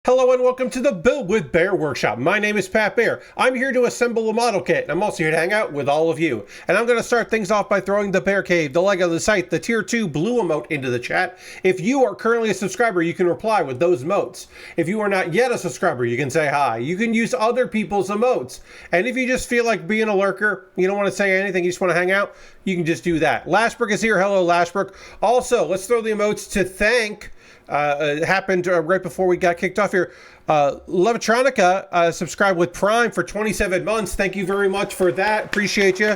Hello and welcome to the Build with Bear Workshop. My name is Pat Bear. I'm here to assemble a model kit, and I'm also here to hang out with all of you. And I'm going to start things off by throwing the Bear Cave, the Lego, the site, the Tier 2 blue emote into the chat. If you are currently a subscriber, you can reply with those emotes. If you are not yet a subscriber, you can say hi. You can use other people's emotes. And if you just feel like being a lurker, you don't want to say anything, you just want to hang out, you can just do that. Lashbrook is here. Hello, Lashbrook. Also, let's throw the emotes to thank. It happened right before we got kicked off here. Levitronica subscribed with Prime for 27 months. Thank you very much for that. Appreciate you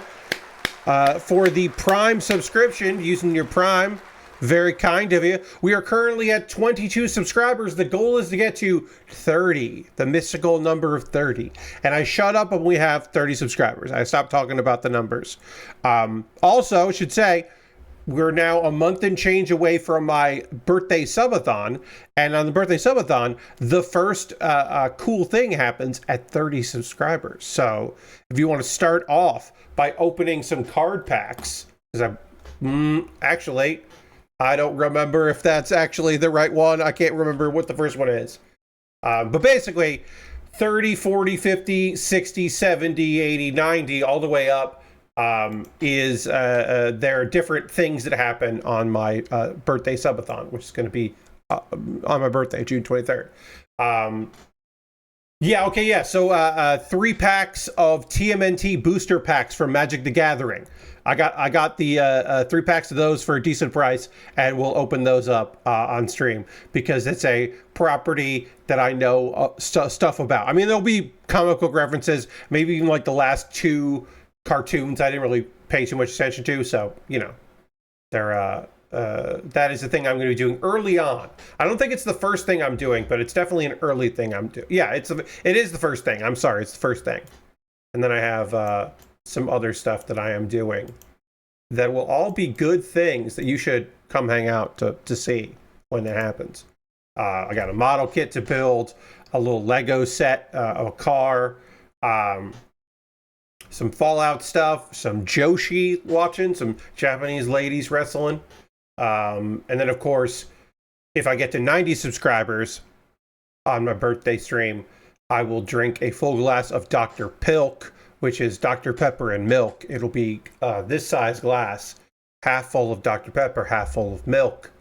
for the Prime subscription, using your Prime. Very kind of you. We are currently at 22 subscribers. The goal is to get to 30, the mystical number of 30. And I shut up when we have 30 subscribers. I stopped talking about the numbers. Also, I should say, we're now a month and change away from my birthday subathon. And on the birthday subathon, the first cool thing happens at 30 subscribers. So if you want to start off by opening some card packs, because actually, I don't remember if that's actually the right one. I can't remember what the first one is. But basically, 30, 40, 50, 60, 70, 80, 90, all the way up. There are different things that happen on my birthday subathon, which is going to be on my birthday, June 23rd. So 3 packs of TMNT booster packs from Magic the Gathering. I got the 3 packs of those for a decent price, and we'll open those up on stream because it's a property that I know stuff about. I mean, there'll be comic book references, maybe even like the last 2 cartoons I didn't really pay too much attention to, so you know, that is the thing I'm going to be doing early on. I don't think it's the first thing I'm doing, but it's definitely an early thing I'm doing. Yeah, it is the first thing. I'm sorry, it's the first thing. And then I have some other stuff that I am doing that will all be good things that you should come hang out to see when that happens. I got a model kit to build, a little Lego set of a car, some Fallout stuff, some Joshi watching, some Japanese ladies wrestling. And then, of course, if I get to 90 subscribers on my birthday stream, I will drink a full glass of Dr. Pilk, which is Dr. Pepper and milk. It'll be this size glass, half full of Dr. Pepper, half full of milk.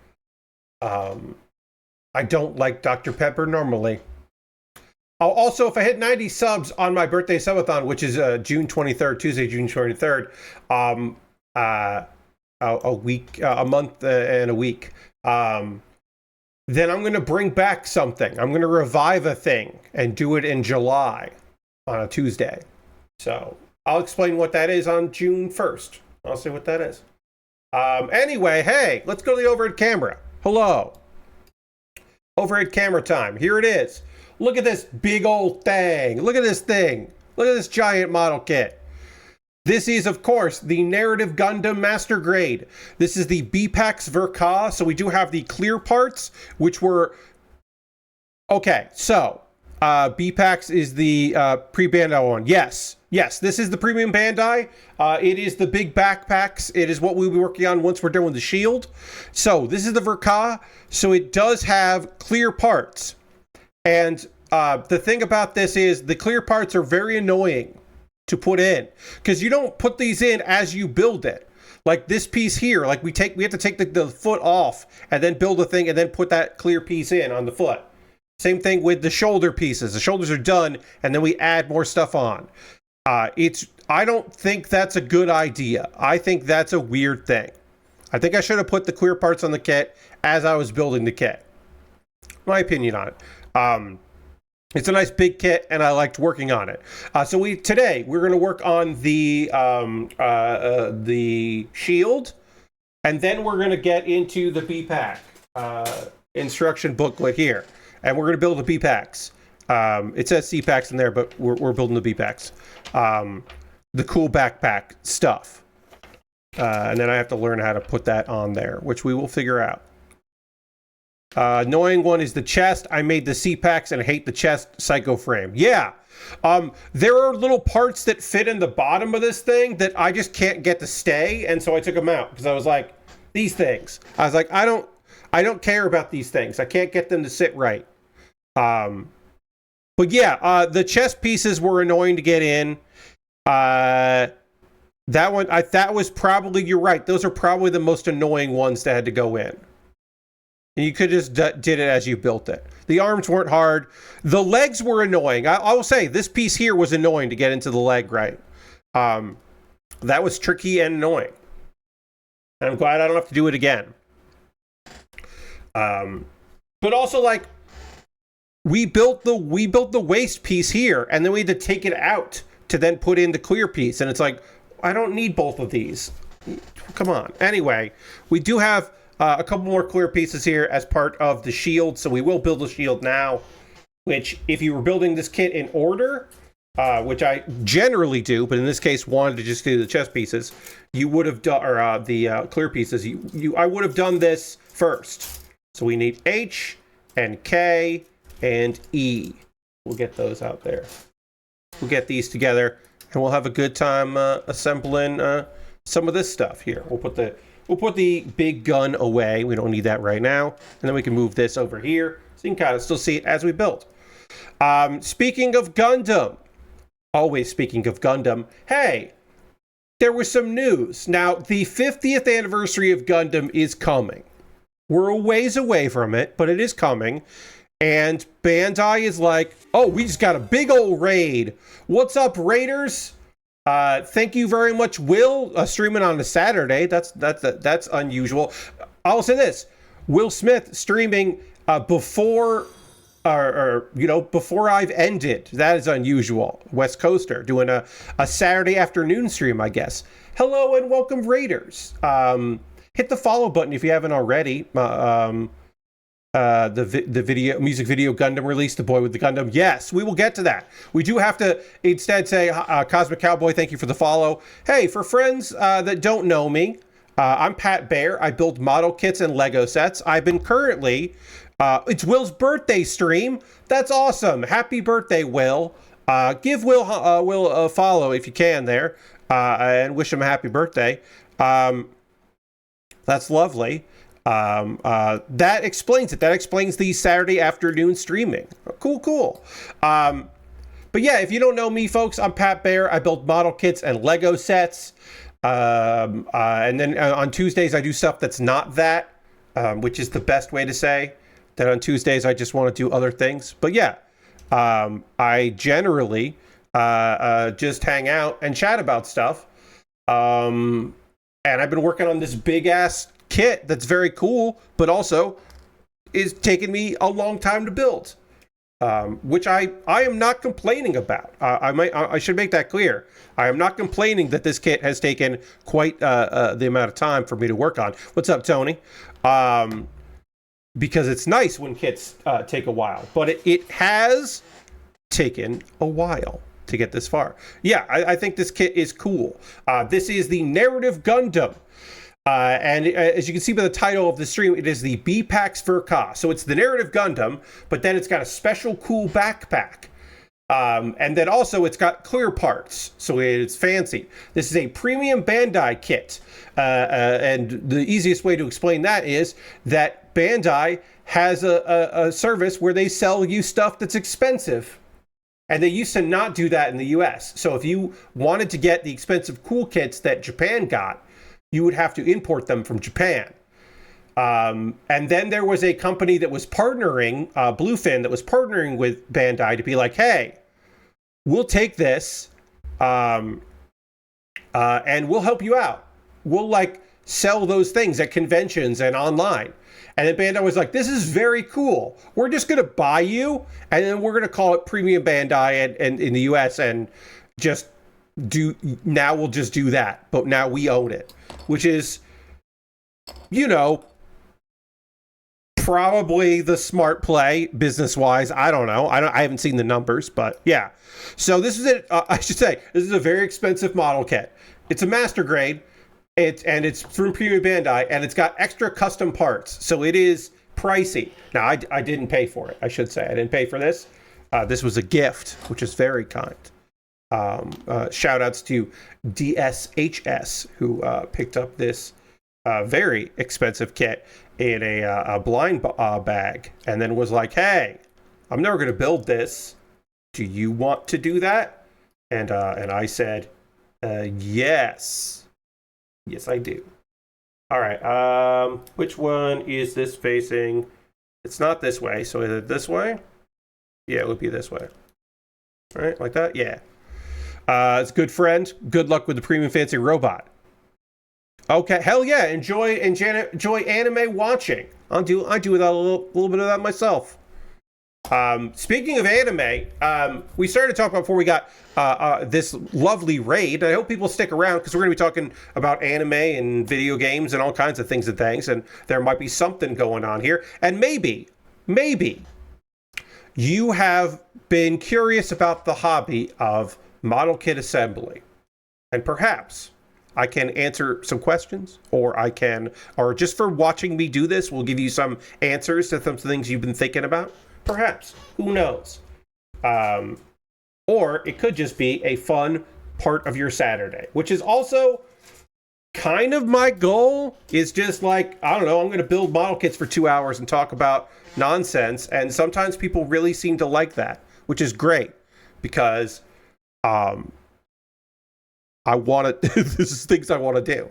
I don't like Dr. Pepper normally. Also, if I hit 90 subs on my birthday subathon, which is June 23rd, Tuesday, June 23rd, a month and a week, then I'm going to bring back something. I'm going to revive a thing and do it in July on a Tuesday. So I'll explain what that is on June 1st. I'll see what that is. Anyway, hey, let's go to the overhead camera. Hello. Overhead camera time. Here it is. Look at this big old thing. Look at this thing. Look at this giant model kit. This is, of course, the Narrative Gundam Master Grade. This is the B-Packs VerKa. So we do have the clear parts, which were... Okay, so B-Packs is the pre-Bandai one. Yes, this is the premium Bandai. It is the big backpacks. It is what we'll be working on once we're done with the shield. So this is the VerKa. So it does have clear parts. And the thing about this is the clear parts are very annoying to put in because you don't put these in as you build it. Like this piece here, like we have to take the foot off and then build a thing and then put that clear piece in on the foot. Same thing with the shoulder pieces. The shoulders are done and then we add more stuff on. I don't think that's a good idea. I think that's a weird thing. I think I should have put the clear parts on the kit as I was building the kit. My opinion on it. It's a nice big kit, and I liked working on it. So today we're going to work on the shield, and then we're going to get into the B-Pack instruction booklet here, and we're going to build the B-Packs. It says C-Packs in there, but we're building the B-Packs. The cool backpack stuff, and then I have to learn how to put that on there, which we will figure out. Annoying one is the chest. I made the C-Packs and I hate the chest psycho frame. Yeah. There are little parts that fit in the bottom of this thing that I just can't get to stay. And so I took them out because I was like, these things. I was like, I don't care about these things. I can't get them to sit right. But yeah, the chest pieces were annoying to get in. That one, that was probably, you're right. Those are probably the most annoying ones that had to go in. And you could just did it as you built it. The arms weren't hard. The legs were annoying. I will say this piece here was annoying to get into the leg right. That was tricky and annoying. And I'm glad I don't have to do it again. But also, like, we built the waist piece here, and then we had to take it out to then put in the clear piece. And it's like, I don't need both of these. Come on. Anyway, we do have a couple more clear pieces here as part of the shield, so we will build a shield now, which if you were building this kit in order, which I generally do, but in this case wanted to just do the chest pieces, you would have done, or the clear pieces, I would have done this first. So we need H and K and E. We'll get those out there. We'll get these together, and we'll have a good time assembling some of this stuff here. We'll put the big gun away. We don't need that right now. And then we can move this over here so you can kind of still see it as we build. Speaking of Gundam, always speaking of Gundam, hey, there was some news. Now, the 50th anniversary of Gundam is coming. We're a ways away from it, but it is coming. And Bandai is like, oh, we just got a big old raid. What's up, Raiders? Thank you very much, Will, streaming on a Saturday. That's unusual. I'll say this: Will Smith streaming before I've ended. That is unusual. West Coaster doing a Saturday afternoon stream, I guess. Hello and welcome, Raiders. Hit the follow button if you haven't already. The music video Gundam release, The Boy with the Gundam. Yes, we will get to that. We do have to instead say, Cosmic Cowboy, thank you for the follow. Hey, for friends that don't know me, I'm Pat Baer. I build model kits and Lego sets. I've been currently, it's Will's birthday stream. That's awesome. Happy birthday, Will. Give Will a follow if you can there, and wish him a happy birthday. That's lovely. That explains it. That explains the Saturday afternoon streaming. Cool. But yeah, if you don't know me, folks, I'm Pat Baer. I build model kits and Lego sets. And then on Tuesdays, I do stuff that's not that, which is the best way to say that on Tuesdays, I just want to do other things. But yeah, I generally just hang out and chat about stuff. And I've been working on this big ass kit that's very cool, but also is taking me a long time to build, which I am not complaining about. I should make that clear. I am not complaining that this kit has taken quite the amount of time for me to work on. What's up, Tony? Because it's nice when kits take a while, but it has taken a while to get this far. Yeah, I think this kit is cool. This is the Narrative Gundam. And as you can see by the title of the stream, it is the B-Pax VerKa. So it's the Narrative Gundam, but then it's got a special cool backpack. And then also it's got clear parts, so it's fancy. This is a premium Bandai kit. And the easiest way to explain that is that Bandai has a service where they sell you stuff that's expensive. And they used to not do that in the US. So if you wanted to get the expensive cool kits that Japan got, you would have to import them from Japan. And then there was a company that was partnering, Bluefin, that was partnering with Bandai to be like, hey, we'll take this and we'll help you out. We'll like sell those things at conventions and online. And then Bandai was like, this is very cool. We're just going to buy you, and then we're going to call it Premium Bandai and in the US, and just now we'll just do that. But now we own it, which is, probably the smart play business-wise. I don't know. I haven't seen the numbers, but yeah. So this is it. I should say, this is a very expensive model kit. It's a master grade. It's from Premium Bandai, and it's got extra custom parts, so it is pricey. Now, I didn't pay for it, I should say. I didn't pay for this. This was a gift, which is very kind. Shout outs to DSHS, who picked up this very expensive kit in a blind bag, and then was like, hey, I'm never going to build this. Do you want to do that? And I said, yes. Yes, I do. All right. Which one is this facing? It's not this way. So is it this way? Yeah, it would be this way. All right, like that? Yeah. It's a good friend. Good luck with the premium fancy robot. Okay, hell yeah. Enjoy anime watching. I do a little bit of that myself. Speaking of anime, we started to talk about before we got this lovely raid. I hope people stick around because we're going to be talking about anime and video games and all kinds of things, and there might be something going on here. And maybe you have been curious about the hobby of model kit assembly. And perhaps I can answer some questions, or just for watching me do this, we'll give you some answers to some things you've been thinking about. Perhaps. Who knows? Or it could just be a fun part of your Saturday, which is also kind of my goal, is just like, I don't know, I'm going to build model kits for 2 hours and talk about nonsense. And sometimes people really seem to like that, which is great because I want to, this is things I want to do.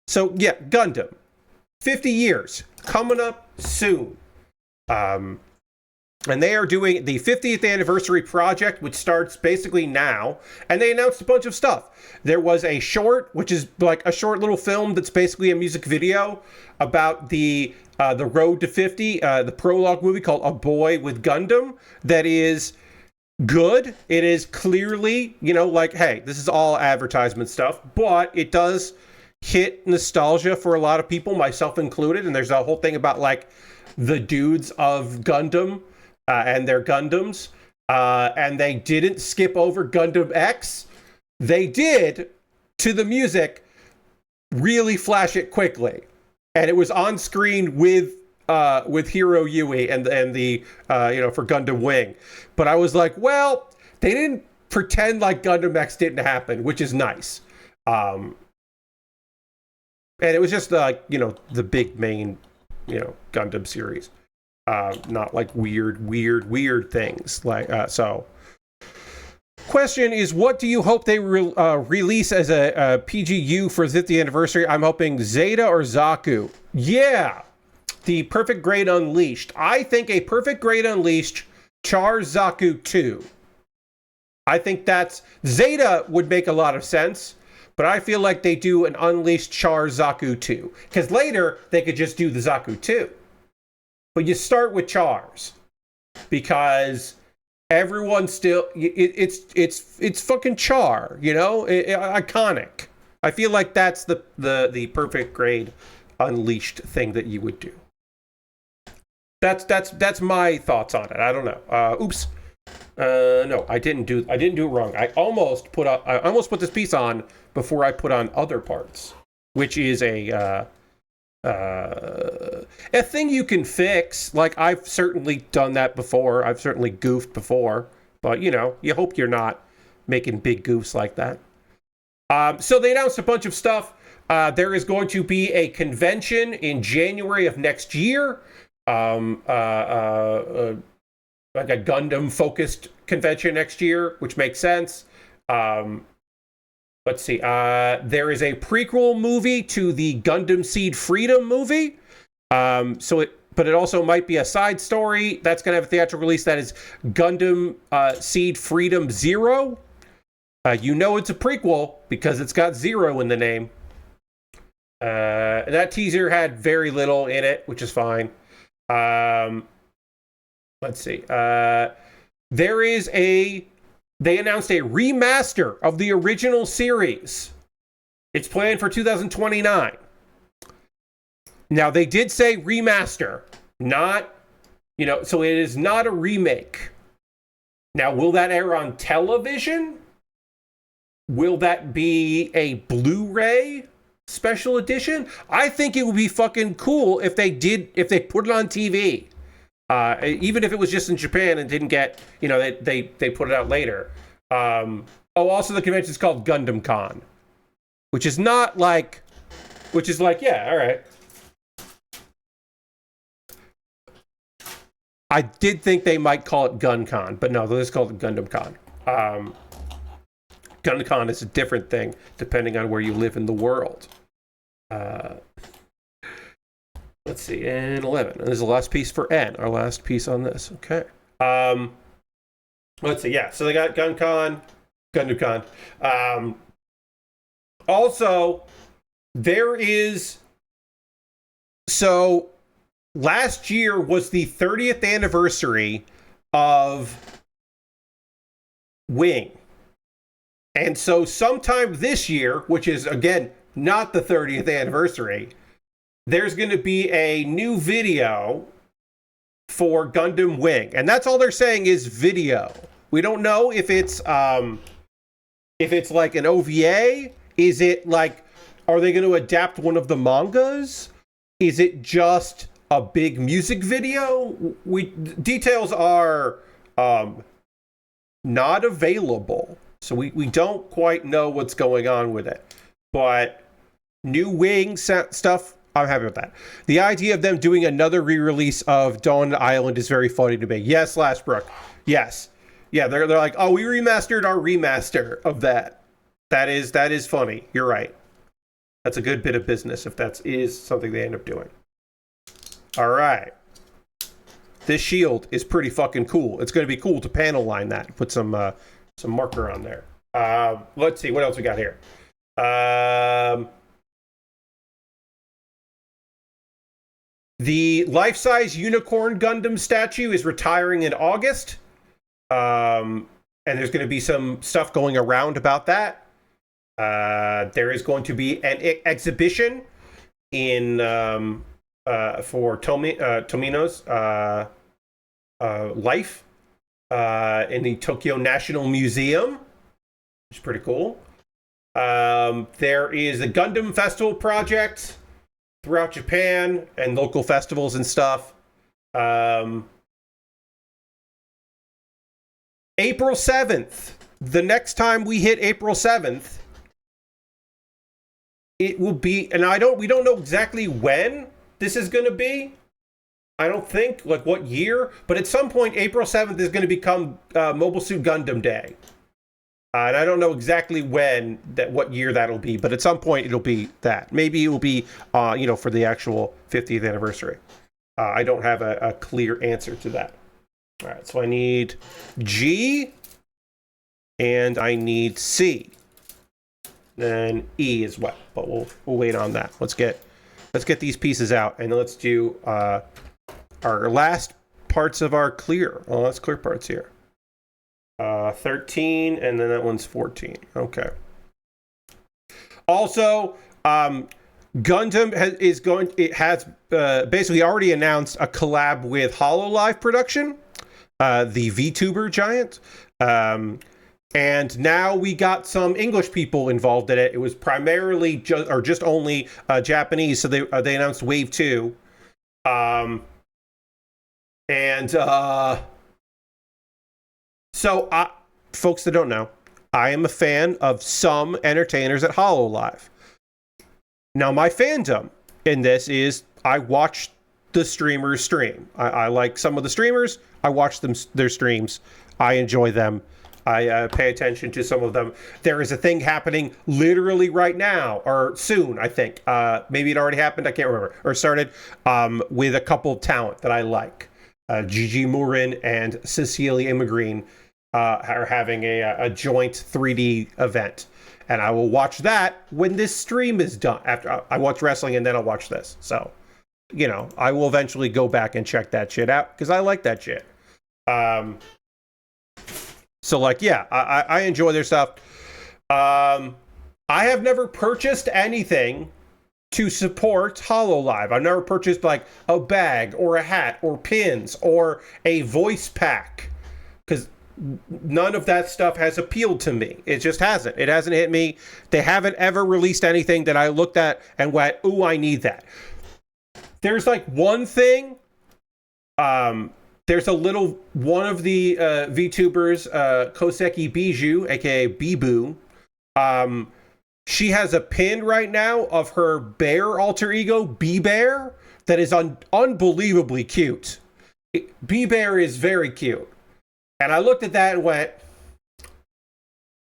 So yeah, Gundam, 50 years, coming up soon. And they are doing the 50th anniversary project, which starts basically now. And they announced a bunch of stuff. There was a short, which is like a short little film that's basically a music video about the road to 50, the prologue movie called A Boy with Gundam, that is good. It is clearly, like, hey, this is all advertisement stuff, but it does hit nostalgia for a lot of people, myself included. And there's a whole thing about like the dudes of Gundam and their Gundams, and they didn't skip over Gundam X. They did, to the music, really flash it quickly, and it was on screen with Hiro Yui and the for Gundam Wing. But I was like, well, they didn't pretend like Gundam X didn't happen, which is nice. And it was just the big main Gundam series, not like weird things like so. Question is, what do you hope they release as a PGU for the 50th anniversary? I'm hoping Zeta or Zaku. Yeah. The Perfect Grade Unleashed. I think a Perfect Grade Unleashed Char Zaku 2. I think Zeta would make a lot of sense, but I feel like they do an Unleashed Char Zaku 2. Because later, they could just do the Zaku 2. But you start with Chars. Because everyone still... It's fucking Char, iconic. I feel like that's the Perfect Grade Unleashed thing that you would do. That's my thoughts on it. I don't know. Oops. No, I didn't do it wrong. I almost put this piece on before I put on other parts, which is a thing you can fix. Like, I've certainly done that before. I've certainly goofed before, but you hope you're not making big goofs like that. So they announced a bunch of stuff. There is going to be a convention in January of next year. Like a Gundam focused convention next year, which makes sense. Let's see. There is a prequel movie to the Gundam Seed Freedom movie. But it also might be a side story that's going to have a theatrical release. That is Gundam Seed Freedom Zero. It's a prequel because it's got zero in the name. That teaser had very little in it, which is fine. Let's see. They announced a remaster of the original series. It's planned for 2029. Now, they did say remaster, not, so it is not a remake. Now, will that air on television? Will that be a Blu-ray special edition? I think it would be fucking cool if they put it on TV. Even if it was just in Japan and didn't get, they put it out later. Also the convention is called Gundam Con, which is yeah, all right. I did think they might call it GunCon, but no, they'll just call it Gundam Con. GunCon is a different thing depending on where you live in the world. Let's see, and 11. And there's the last piece for N, our last piece on this. Okay. Let's see, yeah. So they got GunCon, GundamCon. Also, there is... So, last year was the 30th anniversary of Wing. And so sometime this year, which is, again, not the 30th anniversary, there's going to be a new video for Gundam Wing. And that's all they're saying is video. We don't know if it's like an OVA. Is it like, are they going to adapt one of the mangas? Is it just a big music video? Details are not available. So we don't quite know what's going on with it. But new Wing stuff, I'm happy with that. The idea of them doing another re-release of Dawn Island is very funny to me. Yes, Lashbrook. Yes. Yeah, they're like, oh, we remastered our remaster of that. That is funny. You're right. That's a good bit of business if that is something they end up doing. All right. This shield is pretty fucking cool. It's going to be cool to panel line that. Put some marker on there. Let's see. What else we got here? The life-size Unicorn Gundam statue is retiring in August. And there's going to be some stuff going around about that. There is going to be an exhibition in for Tomino's life in the Tokyo National Museum, which is pretty cool. There is the Gundam Festival project throughout Japan and local festivals and stuff. April 7th. The next time we hit April 7th, it will be, and we don't know exactly when this is going to be. I don't think, like what year, but at some point, April 7th is going to become Mobile Suit Gundam Day. And I don't know exactly what year that'll be, but at some point it'll be that. Maybe it will be, for the actual 50th anniversary. I don't have a clear answer to that. All right, so I need G, and I need C. Then E as well, but we'll wait on that. Let's get these pieces out, and let's do our last parts of our clear. Oh, let's clear parts here. 13, and then that one's 14. Okay. Also, Gundam has basically already announced a collab with HoloLive Production, the VTuber giant. And now we got some English people involved in it. It was primarily just only Japanese, so they announced Wave 2. So folks that don't know, I am a fan of some entertainers at HoloLive. Now, my fandom in this is I watch the streamers stream. I like some of the streamers. I watch their streams. I enjoy them. I pay attention to some of them. There is a thing happening literally right now, or soon, I think. Maybe it already happened. I can't remember. Or started with a couple of talent that I like. Gigi Murin and Cecilia Immigreen are having a joint 3D event. And I will watch that when this stream is done. After I watch wrestling, and then I'll watch this. So, I will eventually go back and check that shit out, because I like that shit. So, I enjoy their stuff. I have never purchased anything to support HoloLive. I've never purchased, like, a bag or a hat or pins or a voice pack, because none of that stuff has appealed to me. It just hasn't. It hasn't hit me. They haven't ever released anything that I looked at and went, ooh, I need that. There's, like, one thing. There's one of the VTubers, Koseki Bijou, aka Bibu. She has a pin right now of her bear alter ego, B-Bear, that is unbelievably cute. B-Bear is very cute. And I looked at that and went,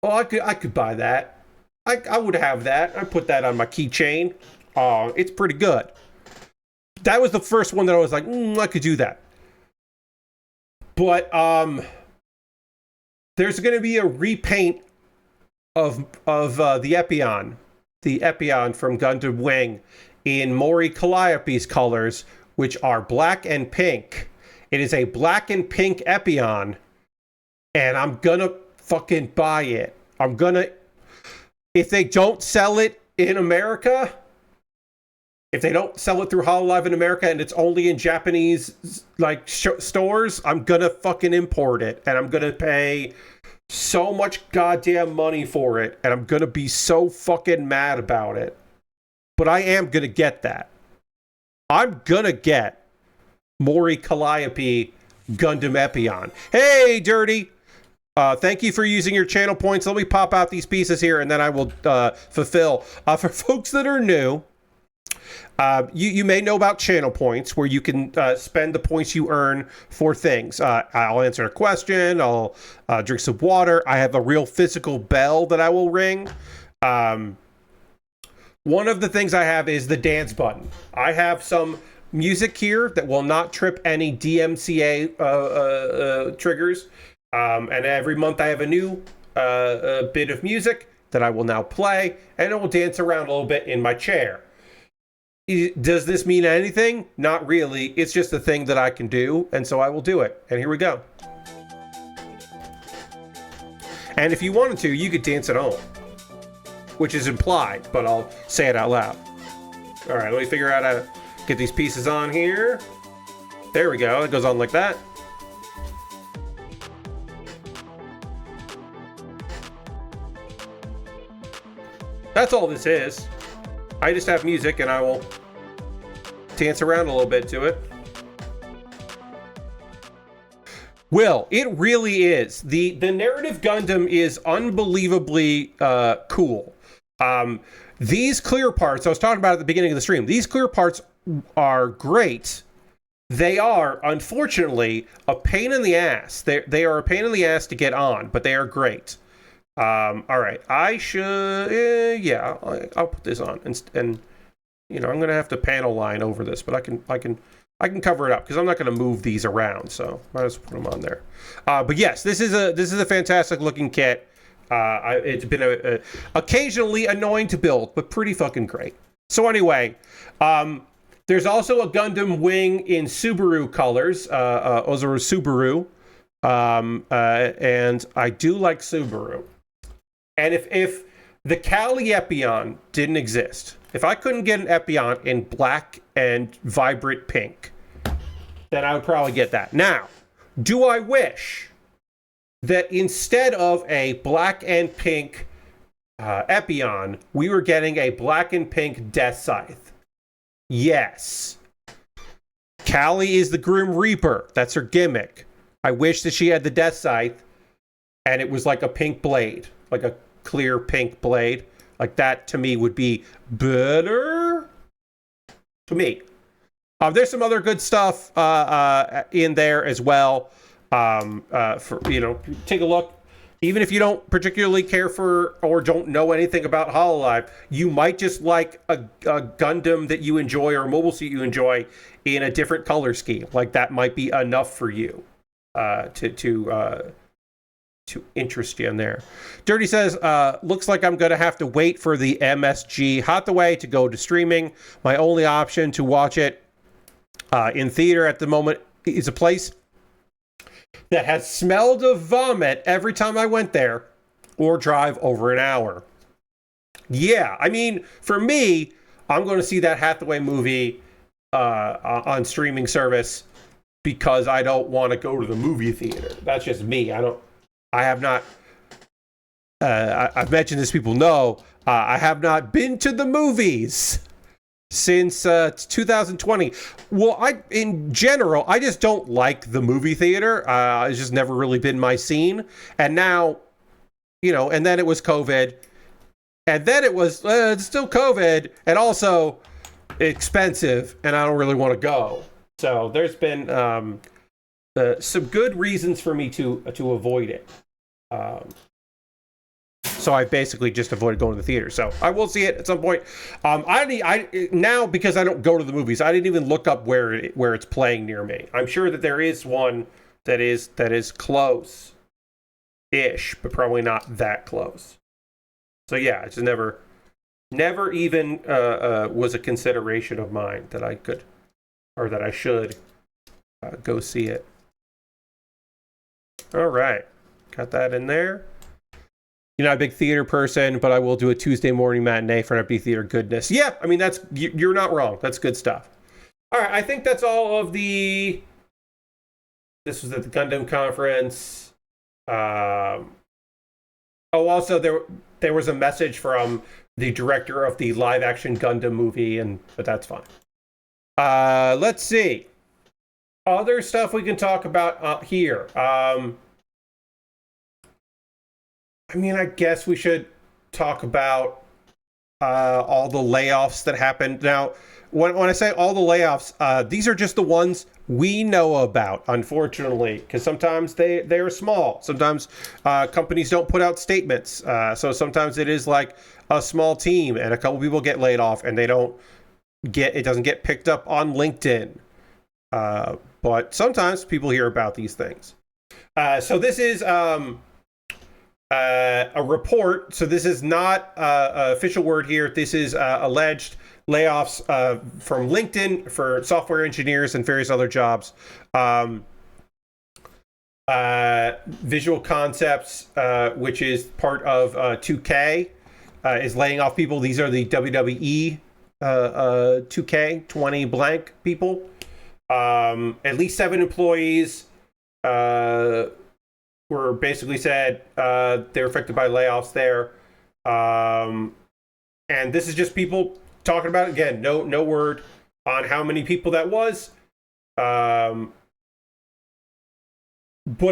oh, I could buy that. I would have that. I put that on my keychain. It's pretty good. That was the first one that I was like, I could do that. But there's going to be a repaint of the Epion from Gundam Wing in Mori Calliope's colors, which are black and pink. It is a black and pink Epion, and I'm gonna fucking buy it. If they don't sell it in America, if they don't sell it through Hololive in America and it's only in Japanese like stores, I'm gonna fucking import it, and I'm gonna pay so much goddamn money for it, and I'm gonna be so fucking mad about it. But I am gonna get that. I'm gonna get Mori Calliope Gundam Epion. Hey, Dirty! Thank you for using your channel points. Let me pop out these pieces here, and then I will fulfill. For folks that are new, you may know about channel points, where you can spend the points you earn for things. I'll answer a question. I'll drink some water. I have a real physical bell that I will ring. One of the things I have is the dance button. I have some music here that will not trip any DMCA triggers. And every month I have a new bit of music that I will now play, and it will dance around a little bit in my chair. Does this mean anything? Not really. It's just a thing that I can do, and so I will do it. And here we go. And if you wanted to, you could dance at home, which is implied, but I'll say it out loud. All right, let me figure out how to get these pieces on here. There we go. It goes on like that. That's all this is. I just have music and I will dance around a little bit to it. Will, it really is. The narrative Gundam is unbelievably cool. These clear parts, I was talking about at the beginning of the stream, these clear parts are great. They are, unfortunately, a pain in the ass. They are a pain in the ass to get on, but they are great. All right, I should, yeah, I'll put this on, and you know, I'm gonna have to panel line over this, but I can cover it up because I'm not gonna move these around, so might as well put them on there. But yes, this is a fantastic looking kit. It's been occasionally annoying to build, but pretty fucking great. So anyway, there's also a Gundam Wing in Subaru colors, Ozaru Subaru, and I do like Subaru. And if the Kali Epion didn't exist, if I couldn't get an Epion in black and vibrant pink, then I would probably get that. Now, do I wish that instead of a black and pink Epion, we were getting a black and pink Death Scythe? Yes. Kali is the Grim Reaper. That's her gimmick. I wish that she had the Death Scythe and it was like a pink blade, like a clear pink blade. Like that to me would be better to me. There's some other good stuff in there as well. For, you know, take a look. Even if you don't particularly care for or don't know anything about Hololive, you might just like a Gundam that you enjoy or a mobile suit you enjoy in a different color scheme. Like that might be enough for you to interest you in there. Dirty says, looks like I'm going to have to wait for the MSG Hathaway to go to streaming. My only option to watch it in theater at the moment is a place that has smelled of vomit every time I went there or drive over an hour. Yeah, I mean, for me, I'm going to see that Hathaway movie on streaming service because I don't want to go to the movie theater. That's just me. I've mentioned this, people know, I have not been to the movies since 2020. Well, in general, I just don't like the movie theater. It's just never really been my scene. And now, you know, and then it was COVID. And then it was it's still COVID. And also expensive. And I don't really want to go. So there's been some good reasons for me to avoid it. So I basically just avoided going to the theater. So I will see it at some point. I now, because I don't go to the movies, I didn't even look up where it's playing near me. I'm sure that there is one that is close-ish, but probably not that close. So yeah, it's never even was a consideration of mine that I could, or that I should go see it. All right, got that in there. You're not a big theater person, but I will do a Tuesday morning matinee for empty theater goodness. Yeah, I mean, you're not wrong. That's good stuff. All right, I think that's all of the... This was at the Gundam conference. Also, there was a message from the director of the live-action Gundam movie, but that's fine. Let's see. Other stuff we can talk about here. I mean, I guess we should talk about all the layoffs that happened. Now, when I say all the layoffs, these are just the ones we know about, unfortunately, because sometimes they are small. Sometimes companies don't put out statements. So sometimes it is like a small team and a couple people get laid off and it doesn't get picked up on LinkedIn. But sometimes people hear about these things. So this is... a report. So this is not an official word here. This is alleged layoffs from LinkedIn for software engineers and various other jobs. Visual Concepts, which is part of 2K, is laying off people. These are the WWE 2K 20 blank people. At least 7 employees were basically said they're affected by layoffs there. And this is just people talking about it. Again, no word on how many people that was. But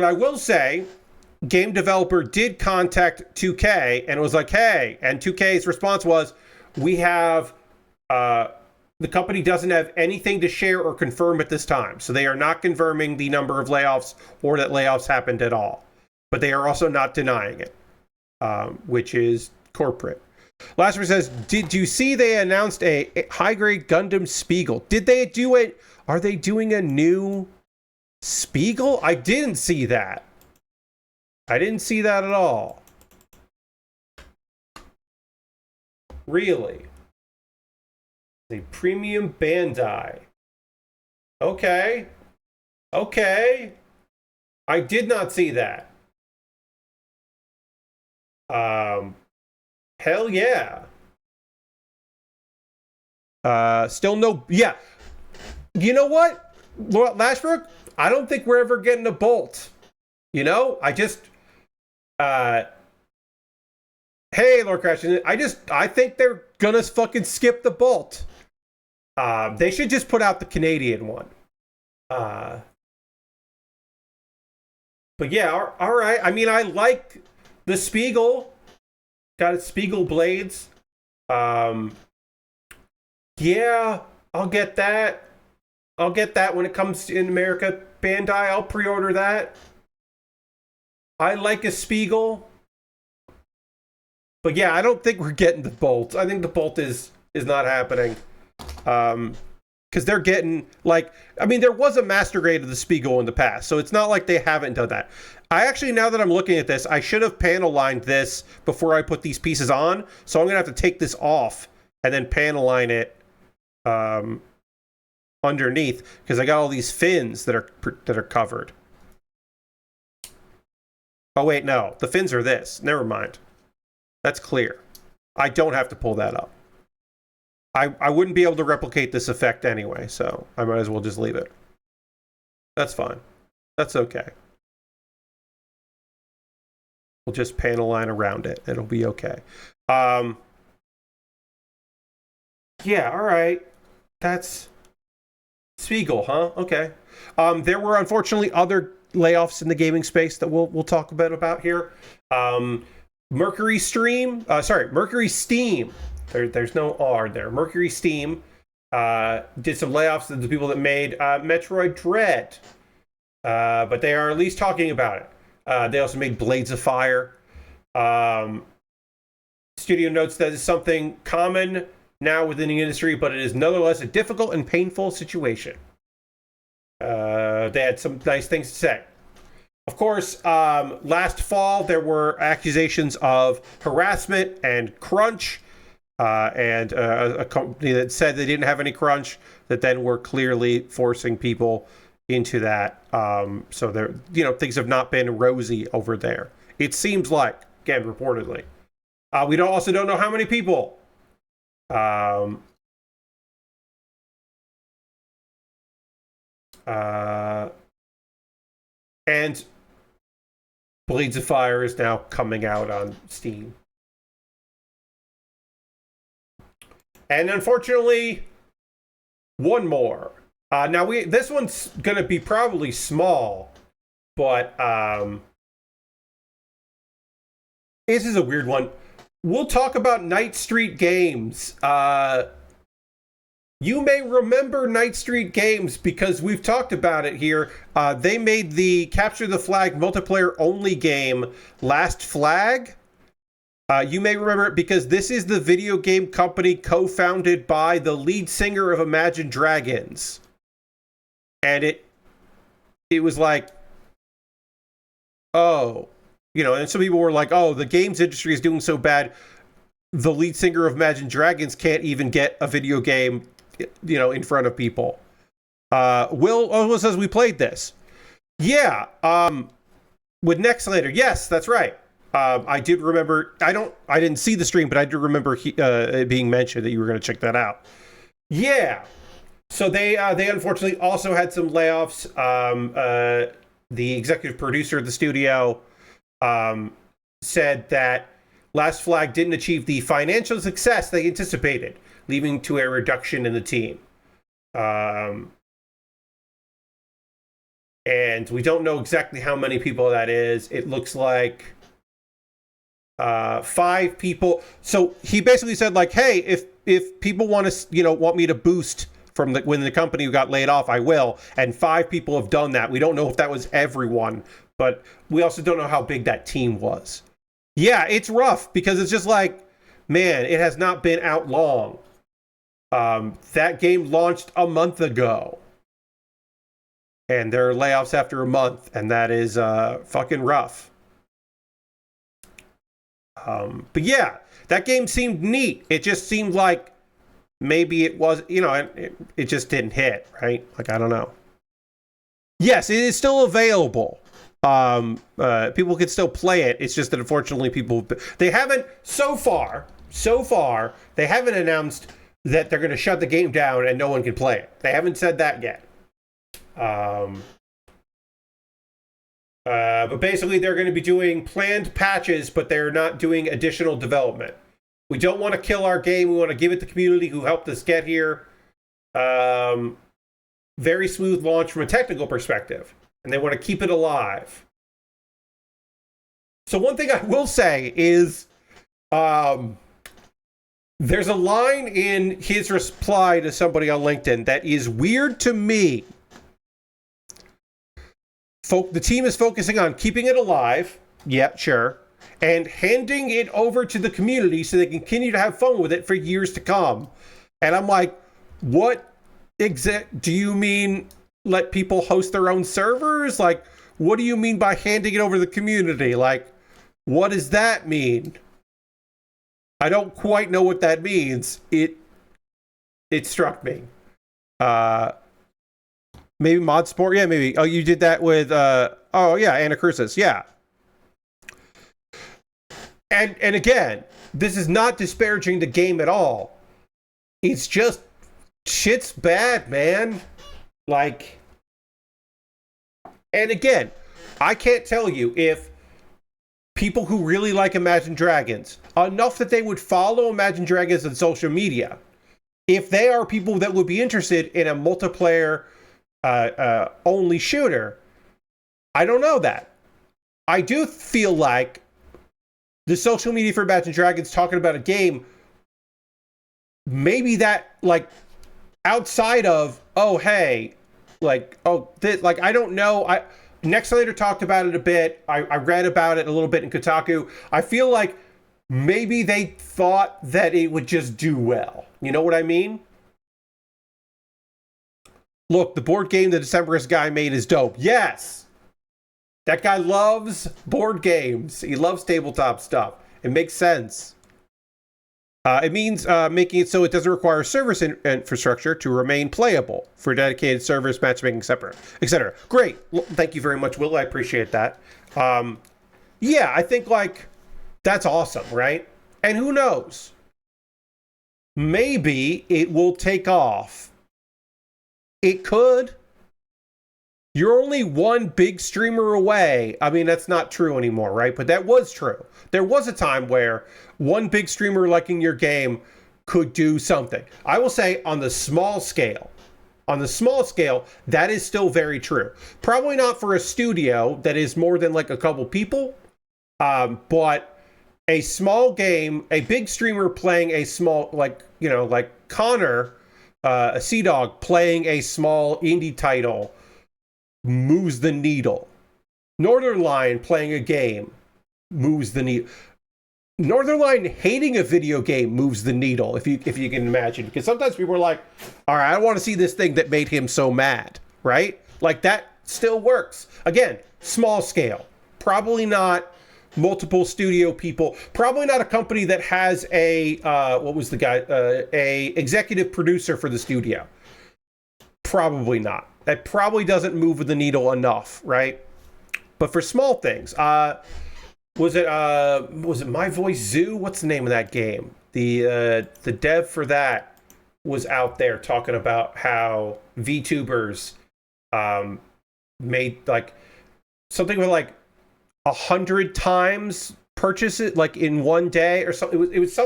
I will say, game developer did contact 2K and was like, hey, and 2K's response was, we have, the company doesn't have anything to share or confirm at this time. So they are not confirming the number of layoffs or that layoffs happened at all. But they are also not denying it, which is corporate. Last one says, did you see they announced a high-grade Gundam Spiegel? Did they do it? Are they doing a new Spiegel? I didn't see that. I didn't see that at all. Really? A premium Bandai. Okay. I did not see that. Hell yeah. Still no... Yeah. You know what, Lashbrook? I don't think we're ever getting a Bolt. You know? I just... Hey, Lord Crash, I think they're gonna fucking skip the Bolt. They should just put out the Canadian one. But yeah, all right. I mean, I like the Spiegel. Got its Spiegel blades. Yeah, I'll get that. I'll get that when it comes in America. Bandai, I'll pre-order that. I like a Spiegel. But yeah, I don't think we're getting the Bolt. I think the Bolt is not happening. Because they're getting, like, I mean, there was a master grade of the Spiegel in the past, so it's not like they haven't done that. I actually, now that I'm looking at this, I should have panel lined this before I put these pieces on, so I'm going to have to take this off and then panel line it underneath, because I got all these fins that are covered. Oh, wait, no. The fins are this. Never mind. That's clear. I don't have to pull that up. I wouldn't be able to replicate this effect anyway, so I might as well just leave it. That's fine. That's okay. We'll just panel line around it. It'll be okay. Yeah, all right. That's Spiegel, huh? Okay. There were unfortunately other layoffs in the gaming space that we'll talk a bit about here. Mercury Steam. There's no R there. Mercury Steam did some layoffs of the people that made Metroid Dread. But they are at least talking about it. They also made Blades of Fire. Studio notes that is something common now within the industry, but it is nonetheless a difficult and painful situation. They had some nice things to say. Of course, last fall there were accusations of harassment and crunch, and a company that said they didn't have any crunch, that then were clearly forcing people into that. So there, things have not been rosy over there. It seems like, again, reportedly. We also don't know how many people. And Blades of Fire is now coming out on Steam. And unfortunately, one more. Now this one's gonna be probably small, but this is a weird one. We'll talk about Night Street Games. You may remember Night Street Games because we've talked about it here. They made the Capture the Flag multiplayer only game, Last Flag. You may remember it because this is the video game company co-founded by the lead singer of Imagine Dragons. And it was like, oh, and some people were like, oh, the games industry is doing so bad, the lead singer of Imagine Dragons can't even get a video game, in front of people. Will says we played this. Yeah, with Nextlander. Yes, that's right. I did remember. I didn't see the stream, but I do remember it being mentioned that you were going to check that out. Yeah. So they unfortunately also had some layoffs. The executive producer of the studio said that Last Flag didn't achieve the financial success they anticipated, leading to a reduction in the team. And we don't know exactly how many people that is. It looks like 5 people. So he basically said, like, hey, if people want to, want me to boost from when the company got laid off, I will. And 5 people have done that. We don't know if that was everyone, but we also don't know how big that team was. Yeah, it's rough because it's just like, man, it has not been out long. That game launched a month ago. And there are layoffs after a month, and that is fucking rough. But yeah, that game seemed neat. It just seemed like maybe it was, it just didn't hit, right? Like, I don't know. Yes, it is still available. People can still play it. It's just that unfortunately they haven't, so far, they haven't announced that they're going to shut the game down and no one can play it. They haven't said that yet. But basically they're going to be doing planned patches, but they're not doing additional development. We don't want to kill our game. We want to give it to the community who helped us get here. Very smooth launch from a technical perspective, and they want to keep it alive. So one thing I will say is, there's a line in his reply to somebody on LinkedIn that is weird to me. The team is focusing on keeping it alive. Yeah, sure. And handing it over to the community so they can continue to have fun with it for years to come. And I'm like, what do you mean let people host their own servers? Like, what do you mean by handing it over to the community? Like, what does that mean? I don't quite know what that means. It struck me. Maybe Mod Sport? Yeah, maybe. Oh, you did that with, Anacrusis. Yeah. And again, this is not disparaging the game at all. It's just, shit's bad, man. Like, and again, I can't tell you if people who really like Imagine Dragons, enough that they would follow Imagine Dragons on social media, if they are people that would be interested in a multiplayer only shooter, I don't know that. I do feel like the social media for Imagine Dragons talking about a game, maybe that, like, outside of, oh, hey, like, oh, like, I don't know. Nextlater talked about it a bit. I read about it a little bit in Kotaku. I feel like maybe they thought that it would just do well. You know what I mean? Look, the board game the Decemberist guy made is dope. Yes! That guy loves board games. He loves tabletop stuff. It makes sense. It means making it so it doesn't require service infrastructure to remain playable for dedicated servers, matchmaking, etc. Great. Well, thank you very much, Will. I appreciate that. Yeah, I think, like, that's awesome, right? And who knows? Maybe it will take off. It could. You're only one big streamer away. I mean, that's not true anymore, right? But that was true. There was a time where one big streamer liking your game could do something. I will say on the small scale, that is still very true. Probably not for a studio that is more than like a couple people, but a small game, a big streamer playing a small, like, you know, like Connor, a Sea Dog playing a small indie title moves the needle. Northern Lion playing a game moves the needle. Northern Lion hating a video game moves the needle, if you can imagine. Because sometimes people are like, all right, I want to see this thing that made him so mad, right? Like, that still works. Again, small scale. Probably not multiple studio people. Probably not a company that has a, what was the guy? A executive producer for the studio. Probably not. That probably doesn't move the needle enough, right? But for small things, was it My Voice Zoo? What's the name of that game? The dev for that was out there talking about how VTubers made like something with like 100 times purchases like in one day or something. It was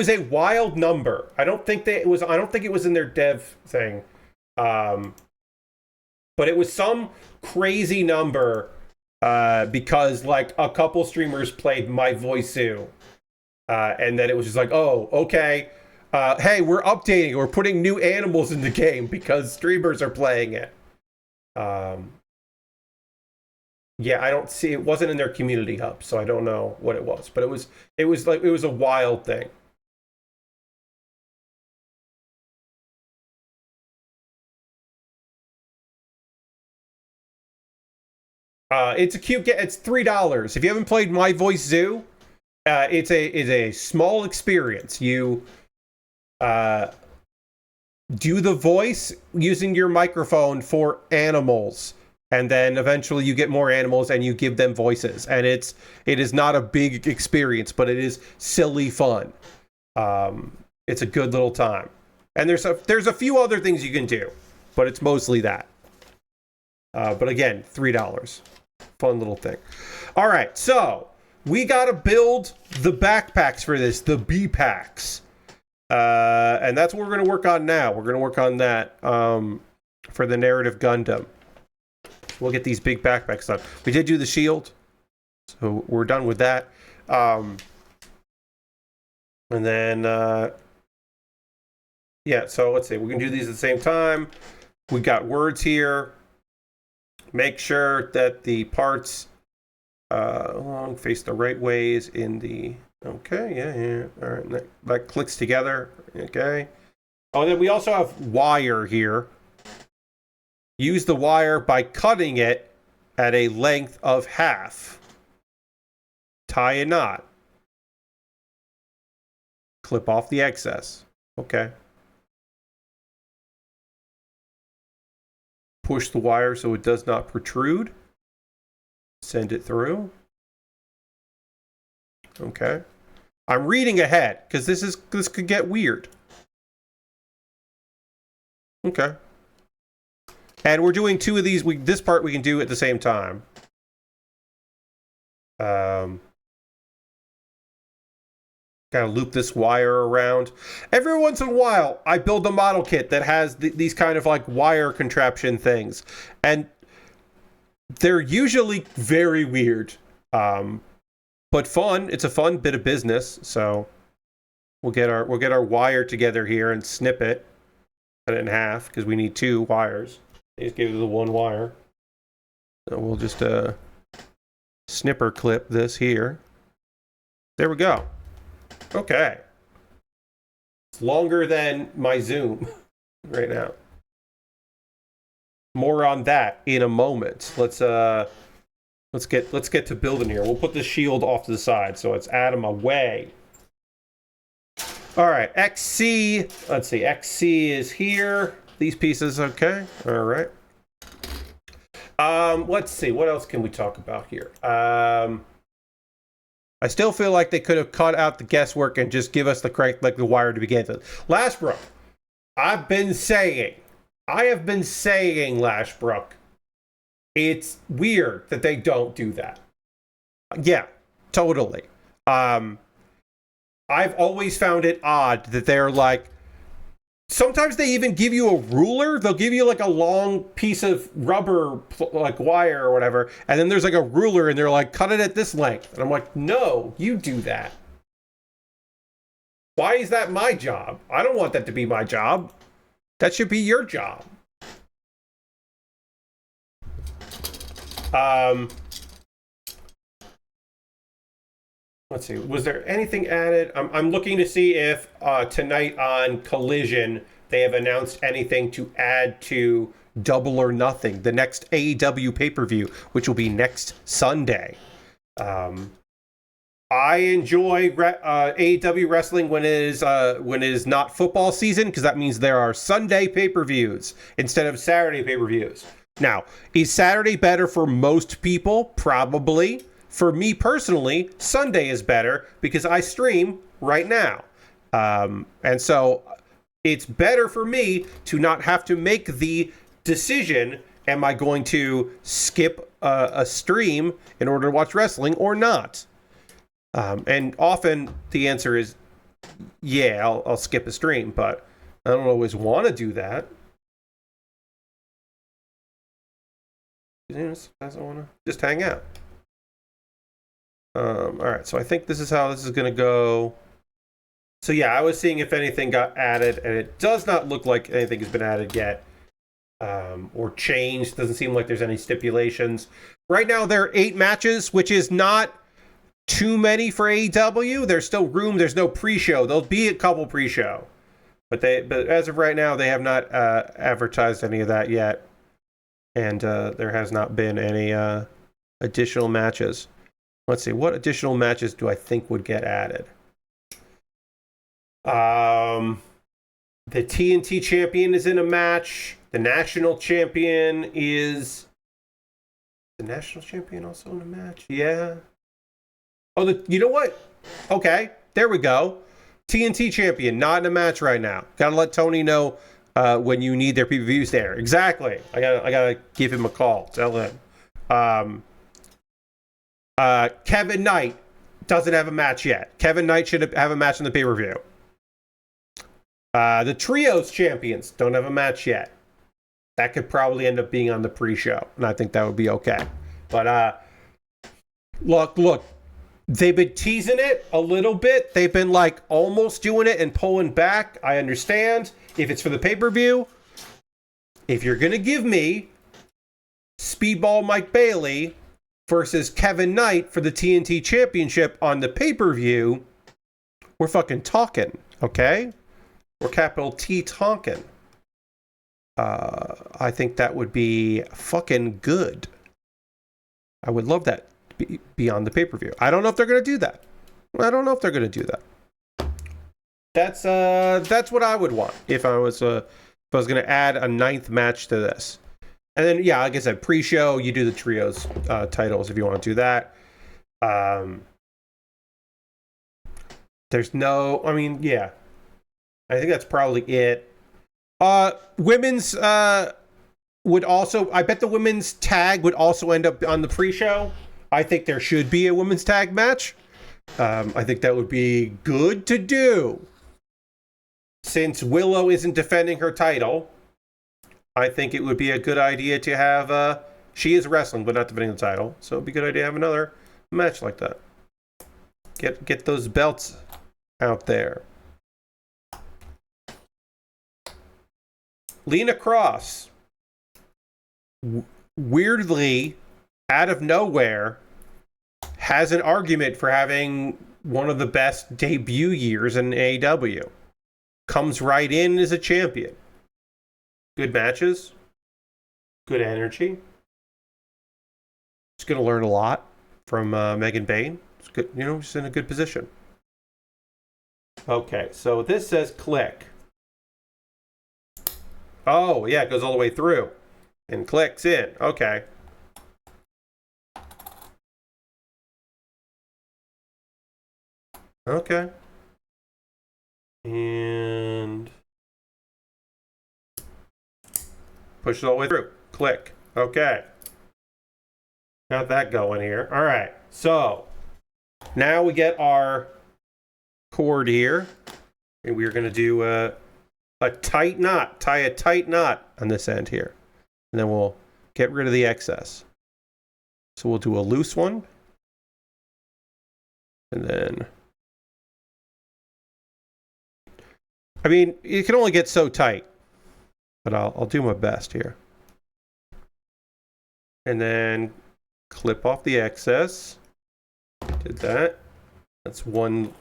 a wild number. I don't think it was in their dev thing. But it was some crazy number because like a couple streamers played My Voice Zoo. And then it was just like, oh, okay. Hey, we're updating. We're putting new animals in the game because streamers are playing it. Yeah, I don't see. It wasn't in their community hub, so I don't know what it was. But it was a wild thing. It's a cute game. It's $3. If you haven't played My Voice Zoo, it's a small experience. You do the voice using your microphone for animals, and then eventually you get more animals and you give them voices. And it is not a big experience, but it is silly fun. It's a good little time. And there's a few other things you can do, but it's mostly that. But again, $3. Fun little thing. All right, so we got to build the backpacks for this, the B packs. And that's what we're going to work on now. We're going to work on that for the narrative Gundam. We'll get these big backpacks done. We did do the shield, so we're done with that. And then, yeah, so let's see. We can do these at the same time. We got words here. Make sure that the parts face the right ways in the... Okay, yeah. All right, that clicks together. Okay. Oh, and then we also have wire here. Use the wire by cutting it at a length of half. Tie a knot. Clip off the excess. Okay. Push the wire so it does not protrude. Send it through. Okay. I'm reading ahead because this could get weird. Okay. And we're doing two of these. This part we can do at the same time. Gotta loop this wire around. Every once in a while, I build a model kit that has these kind of like wire contraption things. And they're usually very weird. But fun. It's a fun bit of business. So we'll get our wire together here and snip it, cut it in half because we need two wires. They just gave it the one wire. So we'll just snipper clip this here. There we go. Okay. It's longer than my Zoom right now. More on that in a moment. Let's get to building here. We'll put the shield off to the side so it's Adam away. All right, XC. Let's see. XC is here. These pieces, okay. All right. Let's see. What else can we talk about here? I still feel like they could have cut out the guesswork and just give us the correct, like the wire to begin with. Lashbrook. I have been saying, Lashbrook, it's weird that they don't do that. Yeah, totally. I've always found it odd that they're like, sometimes they even give you a ruler. They'll give you like a long piece of rubber, like wire or whatever, and then there's like a ruler and they're like, cut it at this length. And I'm like, no, you do that. Why is that my job? I don't want that to be my job. That should be your job. Let's see. Was there anything added? I'm looking to see if tonight on Collision they have announced anything to add to Double or Nothing, the next AEW pay-per-view, which will be next Sunday. I enjoy AEW wrestling when it is not football season, because that means there are Sunday pay-per-views instead of Saturday pay-per-views. Now, is Saturday better for most people? Probably. For me personally, Sunday is better because I stream right now. And so it's better for me to not have to make the decision, am I going to skip a stream in order to watch wrestling or not? And often the answer is, yeah, I'll skip a stream, but I don't always want to do that. I want to just hang out. All right, so I think this is how this is going to go. So yeah, I was seeing if anything got added, and it does not look like anything has been added yet or changed. Doesn't seem like there's any stipulations. Right now, there are 8 matches, which is not too many for AEW. There's still room. There's no pre-show. There'll be a couple pre-show, but as of right now, they have not advertised any of that yet, and there has not been any additional matches. Let's see, what additional matches do I think would get added? The TNT champion is in a match. The national champion is... The national champion also in a match? Yeah. Oh, you know what? Okay, there we go. TNT champion, not in a match right now. Gotta let Tony know when you need their PPVs there. Exactly. I gotta give him a call. Tell him. Kevin Knight doesn't have a match yet. Kevin Knight should have a match in the pay-per-view. The Trios champions don't have a match yet. That could probably end up being on the pre-show, and I think that would be okay. But look, they've been teasing it a little bit. They've been like almost doing it and pulling back. I understand if it's for the pay-per-view. If you're gonna give me Speedball Mike Bailey versus Kevin Knight for the TNT Championship on the pay-per-view, we're fucking talking, okay? We're capital T talking. I think that would be fucking good. I would love that to be on the pay-per-view. I don't know if they're going to do that. That's what I would want if I was going to add a 9th match to this. And then, yeah, like I said, pre-show, you do the trios titles if you want to do that. There's no... I mean, yeah. I think that's probably it. Women's would also... I bet the women's tag would also end up on the pre-show. I think there should be a women's tag match. I think that would be good to do. Since Willow isn't defending her title... I think it would be a good idea to have... she is wrestling, but not defending the title. So it'd be a good idea to have another match like that. Get those belts out there. Lena Cross. weirdly, out of nowhere, has an argument for having one of the best debut years in AEW. Comes right in as a champion. Good matches. Good energy. She's going to learn a lot from Megan Bayne. It's good, she's in a good position. Okay, so this says click. Oh, yeah, it goes all the way through. And clicks in. Okay. Okay. And push it all the way through. Click. Okay. Got that going here. All right. So now we get our cord here. And we're going to do a tight knot. Tie a tight knot on this end here. And then we'll get rid of the excess. So we'll do a loose one. And then... I mean, you can only get so tight. But I'll do my best here. And then clip off the excess. Did that. That's one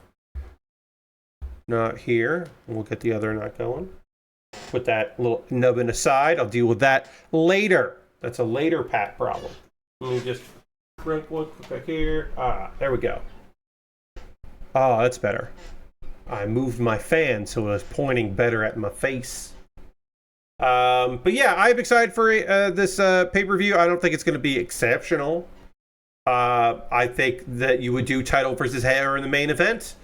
knot here. And we'll get the other knot going. Put that little nubbin aside. I'll deal with that later. That's a later pat problem. Let me just break one back here. There we go. Oh, that's better. I moved my fan so it was pointing better at my face. But yeah, I'm excited for this pay-per-view. I don't think it's going to be exceptional. I think that you would do title versus hair in the main event.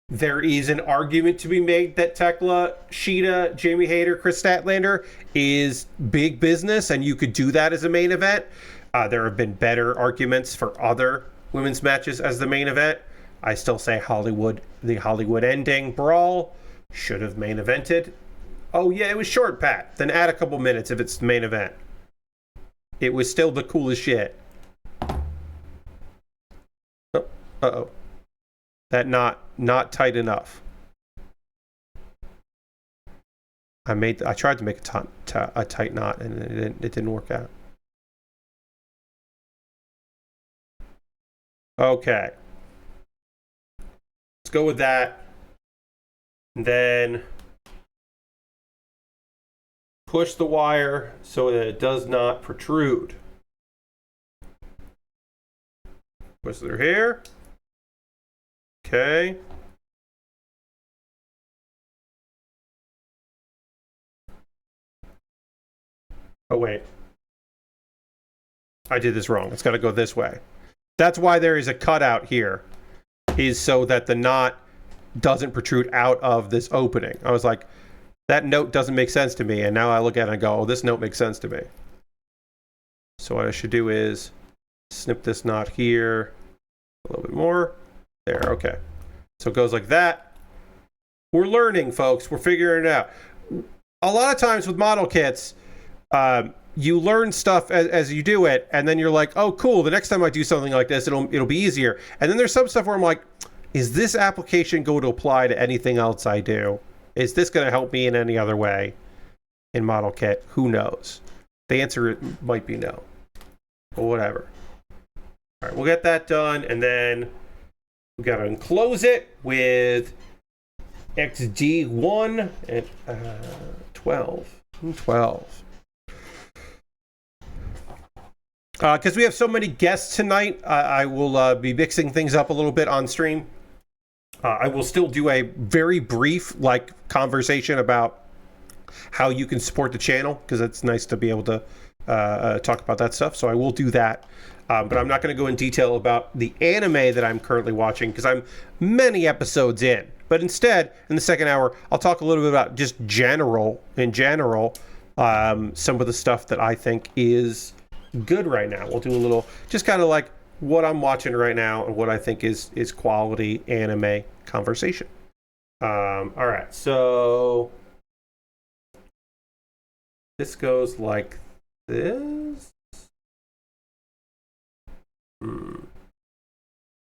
There is an argument to be made that Tekla, Shida, Jamie Hayter, Chris Statlander is big business, and you could do that as a main event. There have been better arguments for other women's matches as the main event. I still say the Hollywood ending brawl should have main evented. Oh yeah, it was short, Pat. Then add a couple minutes if it's the main event. It was still the coolest shit. Oh, uh-oh. That not tight enough. I tried to make a tight knot and it didn't work out. Okay. Let's go with that. And then push the wire so that it does not protrude. Push through here. Okay. Oh, wait. I did this wrong. It's got to go this way. That's why there is a cutout here, is so that the knot doesn't protrude out of this opening. I was like, that note doesn't make sense to me. And now I look at it and go, oh, this note makes sense to me. So what I should do is snip this knot here a little bit more. There, okay. So it goes like that. We're learning, folks. We're figuring it out. A lot of times with model kits, you learn stuff as you do it, and then you're like, oh, cool, the next time I do something like this, it'll be easier. And then there's some stuff where I'm like, is this application going to apply to anything else I do? Is this going to help me in any other way in model kit? Who knows? The answer might be no. But whatever. All right, we'll get that done, and then we got to enclose it with XD1 and 12. 12. Because we have so many guests tonight, I will be mixing things up a little bit on stream. I will still do a very brief conversation about how you can support the channel, because it's nice to be able to talk about that stuff. So I will do that. But I'm not going to go in detail about the anime that I'm currently watching, because I'm many episodes in. But instead, in the second hour, I'll talk a little bit about just in general, some of the stuff that I think is good right now. We'll do a little, just kind of like what I'm watching right now and what I think is quality anime conversation. All right, so this goes like this.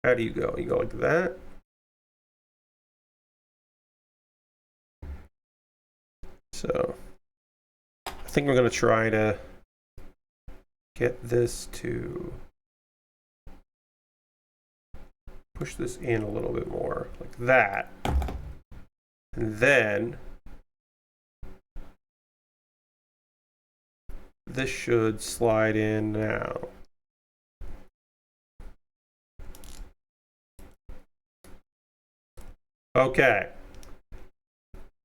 How do you go? You go like that. So I think I'm going to try to get this to push this in a little bit more, like that. And then this should slide in now. Okay.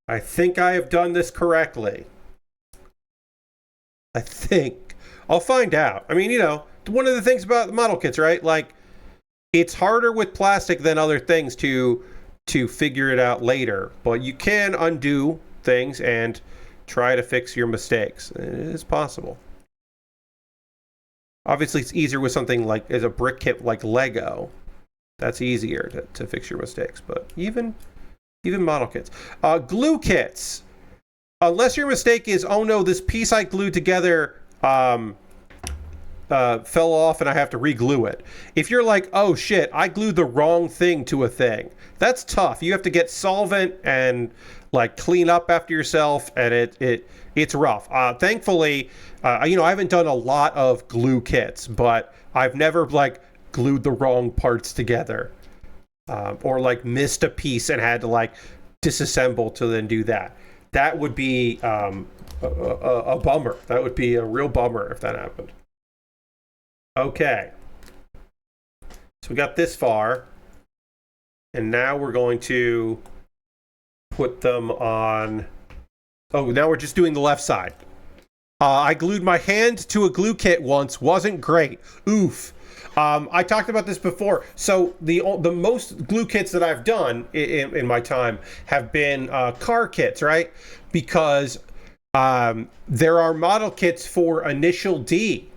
I think I have done this correctly. I think. I'll find out. I mean, you know, one of the things about the model kits, right? Like, it's harder with plastic than other things to figure it out later. But you can undo things and try to fix your mistakes. It is possible. Obviously, it's easier with something like as a brick kit like Lego. That's easier to fix your mistakes. But even model kits. Glue kits. Unless your mistake is, oh no, this piece I glued together fell off and I have to re-glue it. If you're like, oh shit, I glued the wrong thing to a thing, that's tough. You have to get solvent and like clean up after yourself, and it's rough. Thankfully, you know, I haven't done a lot of glue kits, but I've never like glued the wrong parts together, or like missed a piece and had to like disassemble to then do that. That would be a bummer. That would be a real bummer if that happened. Okay. So we got this far. And now we're going to put them on... Oh, now we're just doing the left side. I glued my hand to a glue kit once. Wasn't great. Oof. I talked about this before. So the most glue kits that I've done in my time have been car kits, right? Because there are model kits for Initial D.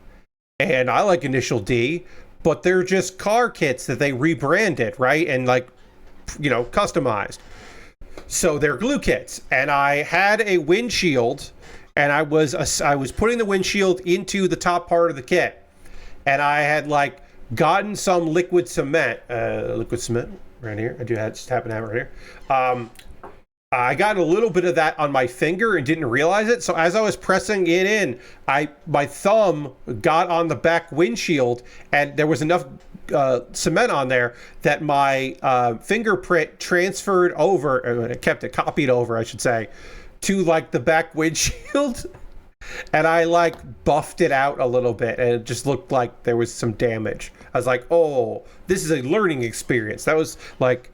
And I like Initial D, but they're just car kits that they rebranded, right? And like, you know, customized. So they're glue kits. And I had a windshield, and I was putting the windshield into the top part of the kit. And I had like gotten some liquid cement right here. I just happen to have it right here. I got a little bit of that on my finger and didn't realize it. So as I was pressing it in, my thumb got on the back windshield, and there was enough cement on there that my fingerprint transferred over, or kept it copied over, I should say, to like the back windshield. And I like buffed it out a little bit, and it just looked like there was some damage. I was like, oh, this is a learning experience. That was like,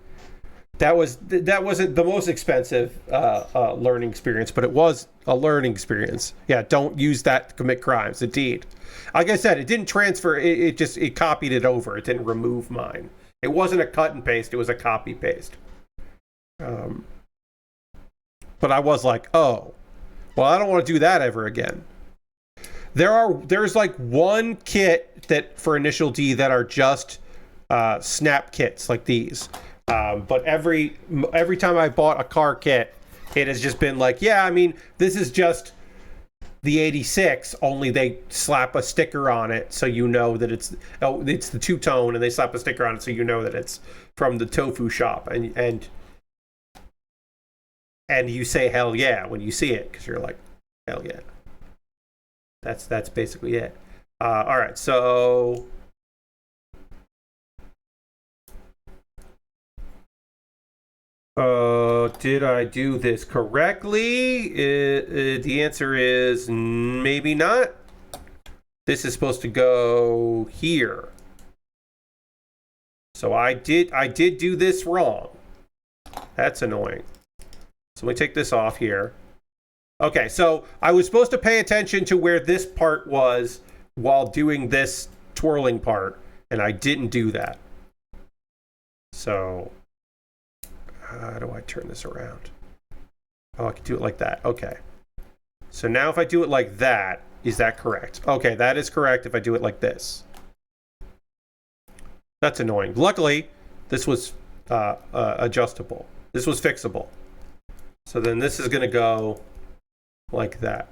that wasn't the most expensive learning experience, but it was a learning experience. Yeah, don't use that to commit crimes. Indeed. Like I said, it didn't transfer. It copied it over. It didn't remove mine. It wasn't a cut and paste. It was a copy paste. But I was like, oh, well, I don't want to do that ever again. There's like one kit that for Initial D that are just snap kits like these. But every time I bought a car kit, it has just been like, yeah, I mean, this is just the 86, only they slap a sticker on it so you know that it's the two-tone, and they slap a sticker on it so you know that it's from the tofu shop, and you say hell yeah when you see it, because you're like, hell yeah. That's basically it. All right, so did I do this correctly? The answer is maybe not. This is supposed to go here. So I did do this wrong. That's annoying. So let me take this off here. Okay, so I was supposed to pay attention to where this part was while doing this twirling part, and I didn't do that. So how do I turn this around? Oh, I can do it like that. Okay. So now if I do it like that, is that correct? Okay, that is correct if I do it like this. That's annoying. Luckily, this was adjustable. This was fixable. So then this is going to go like that.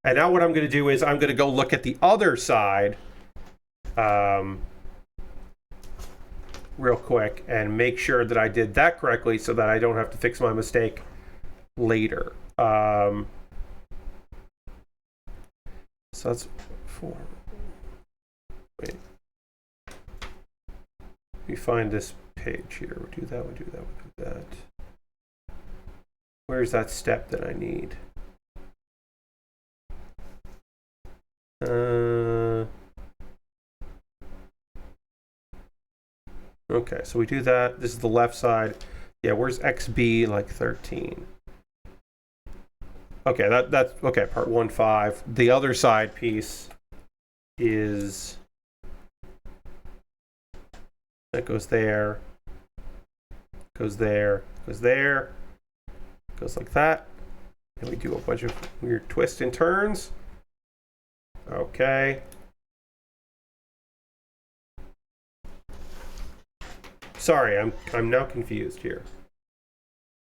And now what I'm going to do is I'm going to go look at the other side real quick and make sure that I did that correctly so that I don't have to fix my mistake later. So that's 4. Wait. Let me find this page here. We'll do that, we'll do that, we'll do that. Where's that step that I need? Okay, so we do that. This is the left side. Yeah, where's XB like 13? Okay, that's okay, part 1.5. The other side piece is that goes there, goes there, goes there, goes like that. And we do a bunch of weird twists and turns. Okay. Sorry, I'm now confused here.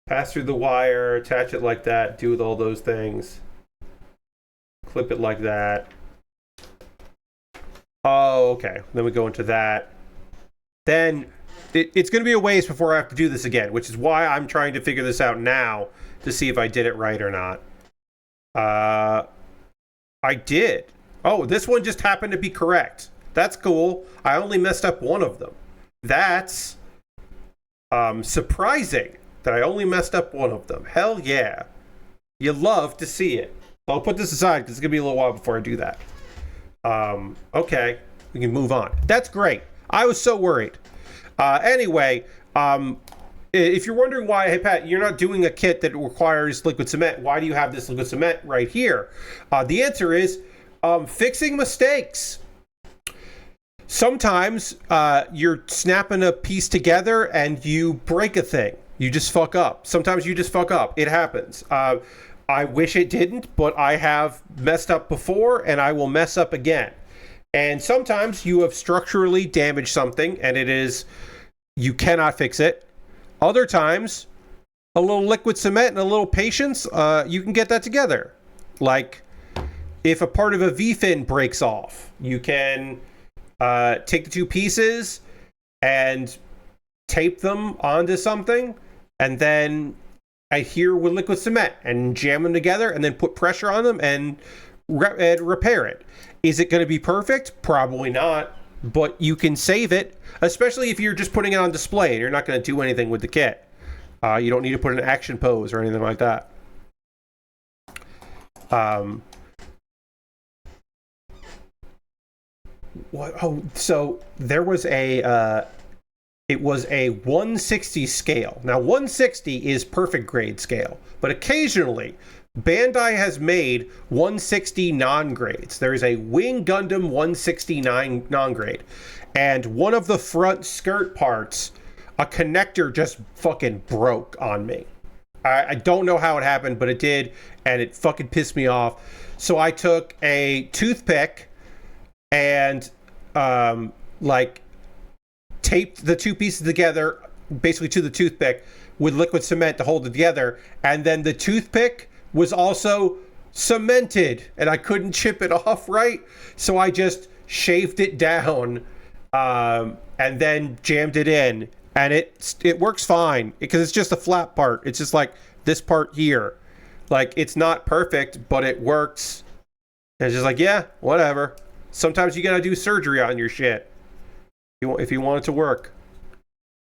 Pass through the wire, attach it like that, do all those things. Clip it like that. Oh, okay. Then we go into that. Then it's going to be a ways before I have to do this again, which is why I'm trying to figure this out now to see if I did it right or not. I did. Oh, this one just happened to be correct. That's cool. I only messed up one of them. That's surprising that I only messed up one of them. Hell yeah. You love to see it. I'll put this aside because it's going to be a little while before I do that. Okay, we can move on. That's great. I was so worried. Anyway, if you're wondering why, hey Pat, you're not doing a kit that requires liquid cement, why do you have this liquid cement right here? The answer is fixing mistakes. Sometimes you're snapping a piece together and you break a thing. You just fuck up. Sometimes you just fuck up. It happens. I wish it didn't, but I have messed up before and I will mess up again. And sometimes you have structurally damaged something and you cannot fix it. Other times, a little liquid cement and a little patience, you can get that together. Like, if a part of a V-fin breaks off, you can take the two pieces and tape them onto something and then adhere with liquid cement and jam them together and then put pressure on them and repair it. Is it going to be perfect? Probably not, but you can save it, especially if you're just putting it on display and you're not going to do anything with the kit. You don't need to put an action pose or anything like that. So there was it was a 160 scale. Now 160 is perfect grade scale, but occasionally Bandai has made 160 non-grades. There is a Wing Gundam 169 non-grade, and one of the front skirt parts, a connector just fucking broke on me. I don't know how it happened, but it did, and it fucking pissed me off. So I took a toothpick and taped the two pieces together, basically to the toothpick, with liquid cement to hold it together, and then the toothpick was also cemented, and I couldn't chip it off right, so I just shaved it down and then jammed it in, and it works fine because it's just a flat part. It's just like this part here. Like, it's not perfect, but it works. And it's just like, yeah, whatever. Sometimes you gotta do surgery on your shit if you want it to work.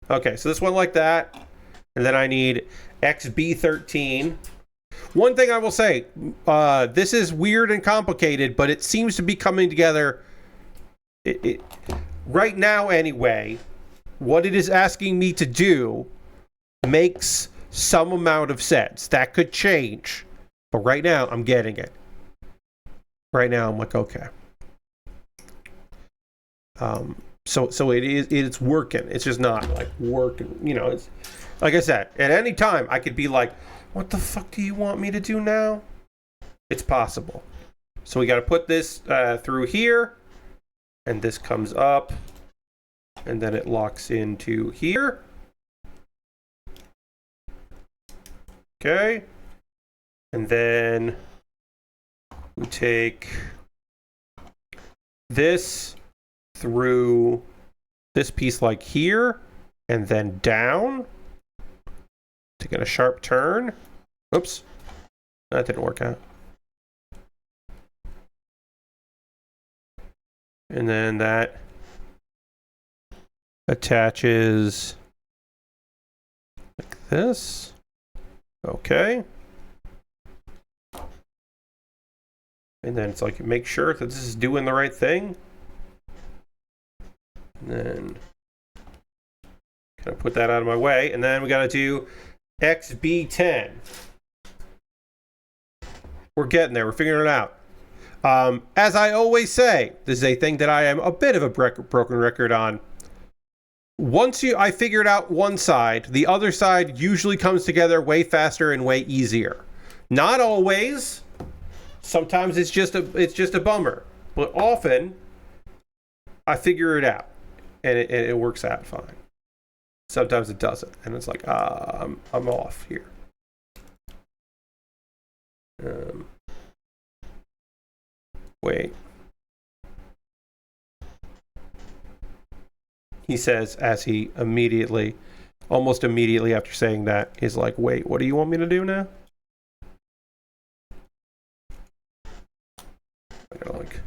Okay, so this one like that, and then I need XB13. One thing I will say, this is weird and complicated, but it seems to be coming together right now anyway. What it is asking me to do makes some amount of sense. That could change, but right now I'm getting it. Right now I'm like, okay. So it's working. It's just not like working, you know. It's like I said, at any time I could be like, what the fuck do you want me to do now? It's possible. So we got to put this through here, and this comes up, and then it locks into here. Okay. And then we take this through this piece like here, and then down. Taking a sharp turn. Oops. That didn't work out. And then that attaches like this. Okay. And then it's like, make sure that this is doing the right thing. And then kind of put that out of my way. And then we got to do XB10. We're getting there. We're figuring it out. As I always say, this is a thing that I am a bit of a broken record on. Once I figured out one side, the other side usually comes together way faster and way easier. Not always. Sometimes it's just a bummer, but often I figure it out and it works out fine. Sometimes it doesn't, and it's like I'm off here. Wait. He says as he almost immediately after saying that, is like, wait, what do you want me to do now? I gotta like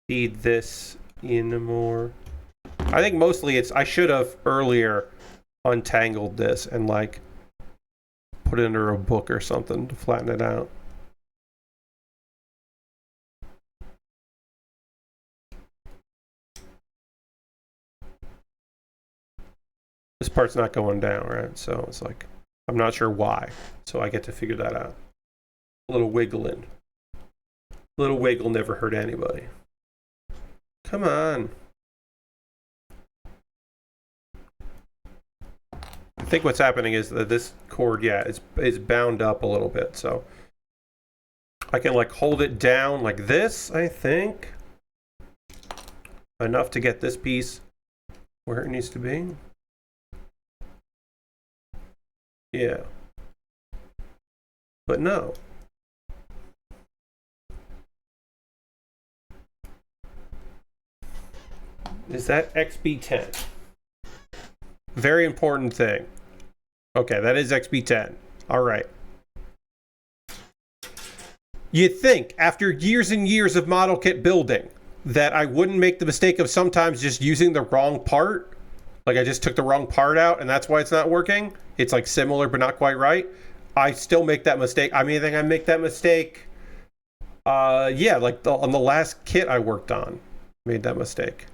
feed this in more. I think mostly I should have earlier untangled this and like put it under a book or something to flatten it out. This part's not going down, right? So it's like, I'm not sure why. So I get to figure that out. A little wiggling. A little wiggle never hurt anybody. Come on. I think what's happening is that this cord, yeah, is bound up a little bit. So I can like hold it down like this, I think. Enough to get this piece where it needs to be. Yeah. But no. Is that XB10? Very important thing. Okay, that is XB10. All right. You'd think, after years and years of model kit building, that I wouldn't make the mistake of sometimes just using the wrong part. Like I just took the wrong part out and that's why it's not working. It's like similar but not quite right. I still make that mistake. I mean, I think I make that mistake. Yeah, like on the last kit I worked on, made that mistake.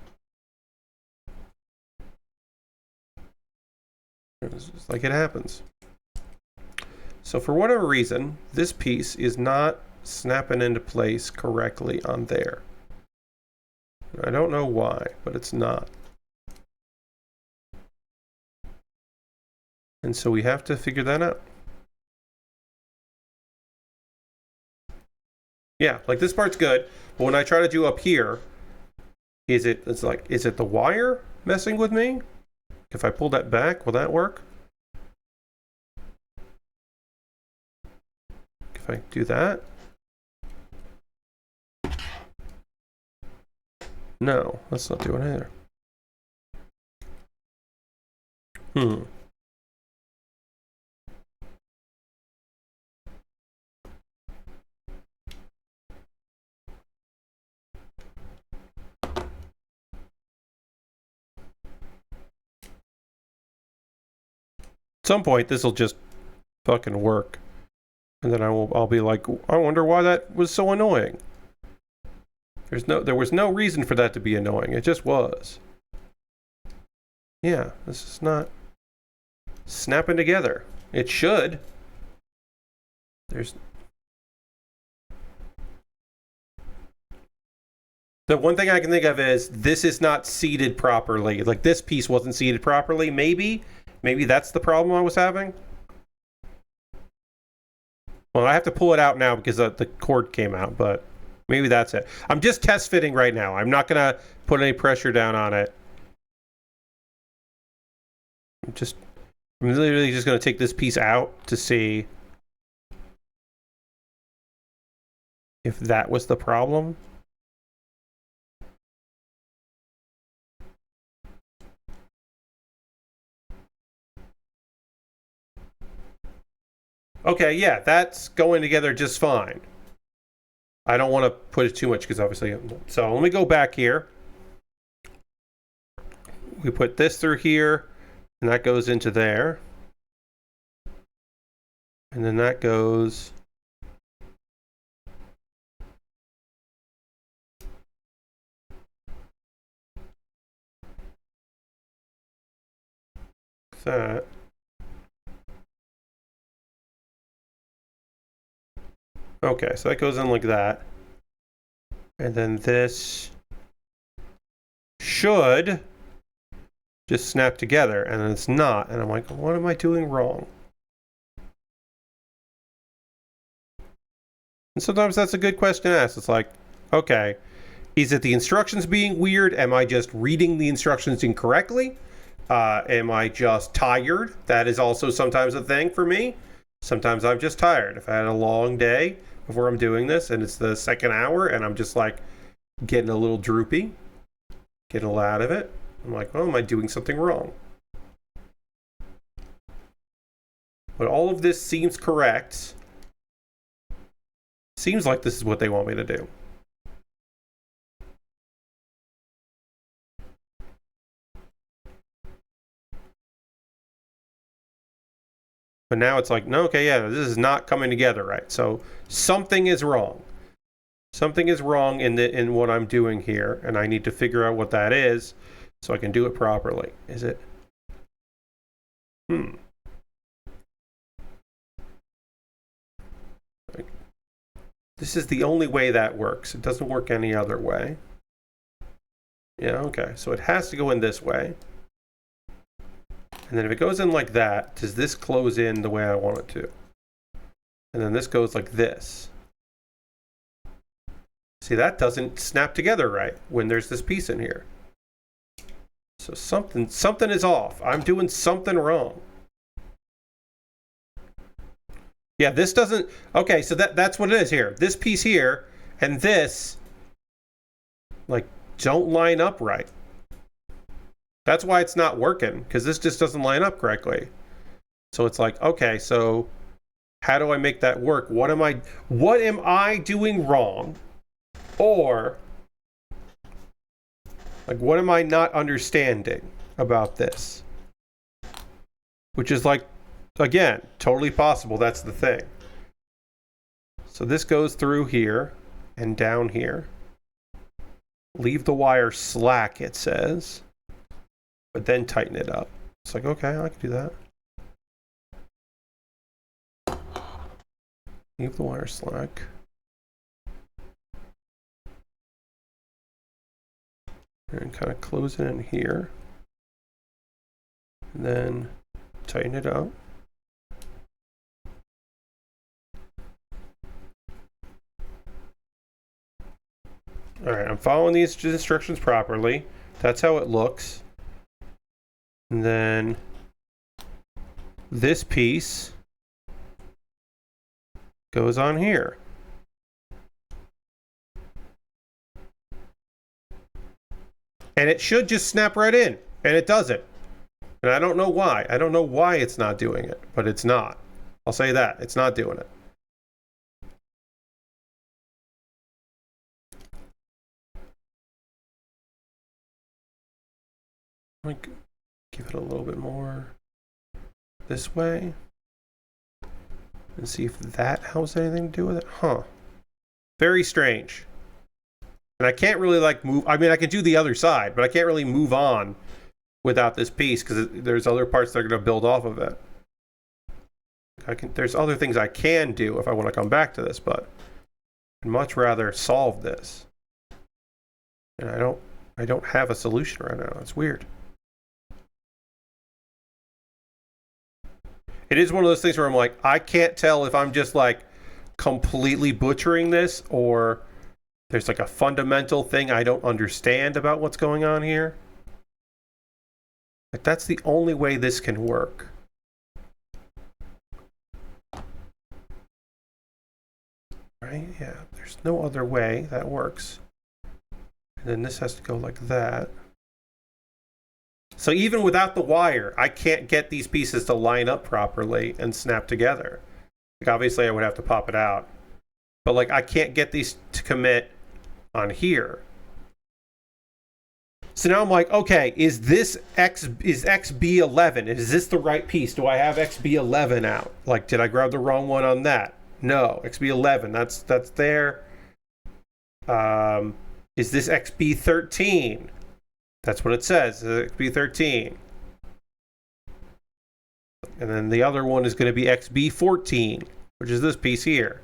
It's just like it happens. So for whatever reason, this piece is not snapping into place correctly on there. I don't know why, but it's not. And so we have to figure that out. Yeah, like this part's good, but when I try to do up here, is it the wire messing with me? If I pull that back, will that work? If I do that? No, that's not doing it either. At some point, this will just fucking work. And then I'll be like, I wonder why that was so annoying. There was no reason for that to be annoying. It just was. Yeah, this is not snapping together. It should. The one thing I can think of is this is not seated properly. Like this piece wasn't seated properly. Maybe that's the problem I was having. Well, I have to pull it out now because the cord came out, but maybe that's it. I'm just test fitting right now. I'm not going to put any pressure down on it. I'm literally just going to take this piece out to see if that was the problem. Okay, yeah, that's going together just fine. I don't want to put it too much because obviously... So let me go back here. We put this through here, and that goes into there. And then that goes... that. Okay, so that goes in like that. And then this should just snap together, and then it's not. And I'm like, what am I doing wrong? And sometimes that's a good question to ask. It's like, okay, is it the instructions being weird? Am I just reading the instructions incorrectly? Am I just tired? That is also sometimes a thing for me. Sometimes I'm just tired. If I had a long day before I'm doing this and it's the second hour and I'm just like getting a little droopy, getting a little out of it, I'm like, oh, am I doing something wrong? But all of this seems correct. Seems like this is what they want me to do. But now it's like, no, okay, yeah, this is not coming together right. So something is wrong. Something is wrong in what I'm doing here, and I need to figure out what that is so I can do it properly. Is it? This is the only way that works. It doesn't work any other way. Yeah, okay. So it has to go in this way. And then if it goes in like that, does this close in the way I want it to? And then this goes like this. See, that doesn't snap together right when there's this piece in here. So something is off. I'm doing something wrong. Yeah, this doesn't... Okay, so that's what it is here. This piece here and this, like, don't line up right. That's why it's not working, because this just doesn't line up correctly. So it's like, okay, so how do I make that work? What am I doing wrong? Or, like, what am I not understanding about this? Which is like, again, totally possible. That's the thing. So this goes through here and down here. Leave the wire slack, it says. But then tighten it up. It's like, okay, I can do that. Leave the wire slack. And kind of close it in here. And then tighten it up. All right, I'm following these instructions properly. That's how it looks. And then this piece goes on here. And it should just snap right in, and it doesn't. And I don't know why. I don't know why it's not doing it, but it's not. I'll say that. It's not doing it. Like, give it a little bit more this way. And see if that has anything to do with it. Huh. Very strange. And I can't really like move. I mean, I can do the other side, but I can't really move on without this piece because there's other parts that are going to build off of it. There's other things I can do if I want to come back to this, but I'd much rather solve this. And I don't have a solution right now. It's weird. It is one of those things where I'm like, I can't tell if I'm just like completely butchering this or there's like a fundamental thing I don't understand about what's going on here. Like, that's the only way this can work. Right? Yeah, there's no other way that works. And then this has to go like that. So even without the wire, I can't get these pieces to line up properly and snap together. Like, obviously, I would have to pop it out. But, like, I can't get these to commit on here. So now I'm like, okay, is XB11? Is this the right piece? Do I have XB11 out? Like, did I grab the wrong one on that? No, XB11, that's there. Is this XB13? That's what it says, XB13. And then the other one is going to be XB14, which is this piece here.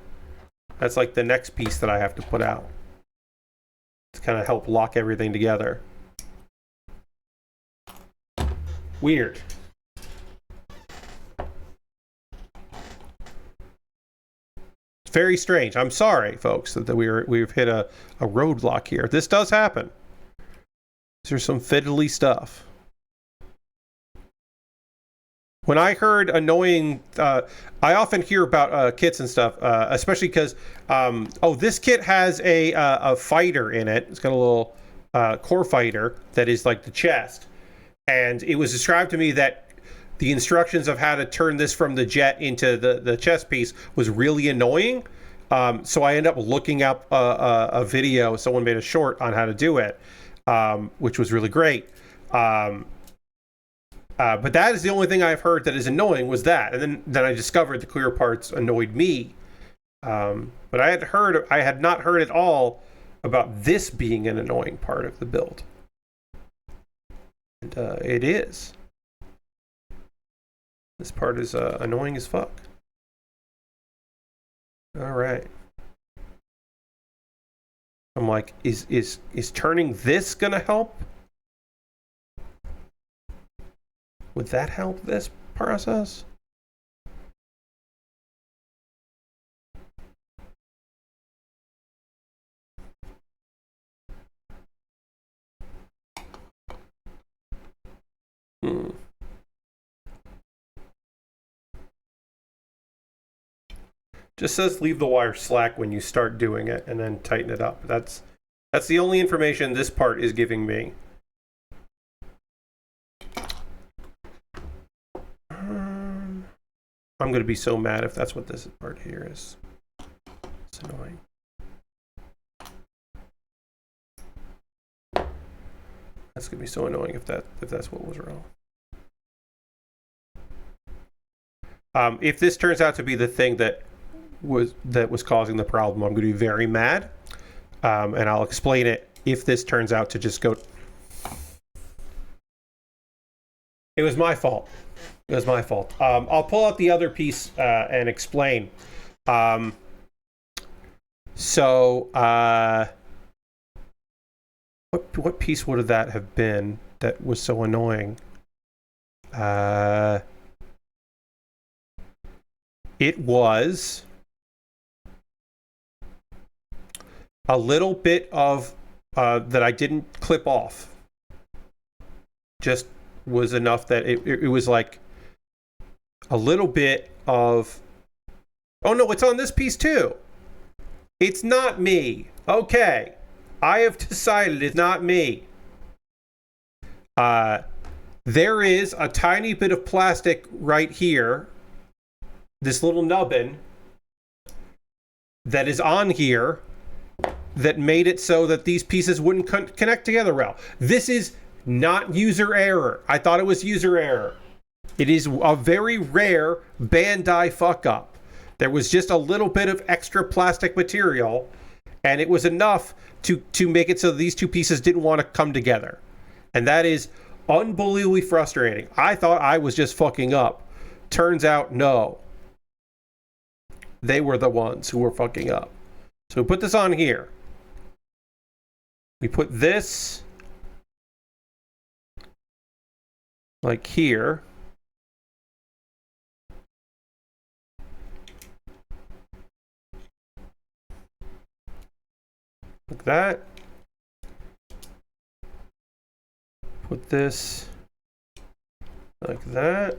That's like the next piece that I have to put out to kind of help lock everything together. Weird. It's very strange. I'm sorry, folks, that we've hit a roadblock here. This does happen. There's some fiddly stuff. When I heard annoying, I often hear about kits and stuff, especially because, this kit has a fighter in it. It's got a little core fighter that is like the chest. And it was described to me that the instructions of how to turn this from the jet into the chest piece was really annoying. So I ended up looking up a video. Someone made a short on how to do it, which was really great. But that is the only thing I've heard that is annoying was that. And then I discovered the clear parts annoyed me. But I had not heard at all about this being an annoying part of the build. And it is. This part is annoying as fuck. All right. I'm like, is turning this gonna help? Would that help this process? Just says leave the wire slack when you start doing it and then tighten it up. That's the only information this part is giving me. I'm going to be so mad if that's what this part here is. It's annoying. That's going to be so annoying if that's what was wrong. If this turns out to be the thing that was causing the problem, I'm going to be very mad, and I'll explain it if this turns out to just go. It was my fault. It was my fault. I'll pull out the other piece and explain. What piece would that have been that was so annoying? It was a little bit of that I didn't clip off. Just was enough that it was like a little bit of. Oh no, it's on this piece too. It's not me. Okay, I have decided it's not me. There is a tiny bit of plastic right here. This little nubbin that is on here that made it so that these pieces wouldn't connect together well. This is not user error. I thought it was user error. It is a very rare Bandai fuck up. There was just a little bit of extra plastic material, and it was enough to make it so these two pieces didn't want to come together. And that is unbelievably frustrating. I thought I was just fucking up. Turns out, no. They were the ones who were fucking up. So we put this on here. We put this like here. Like that. Put this like that.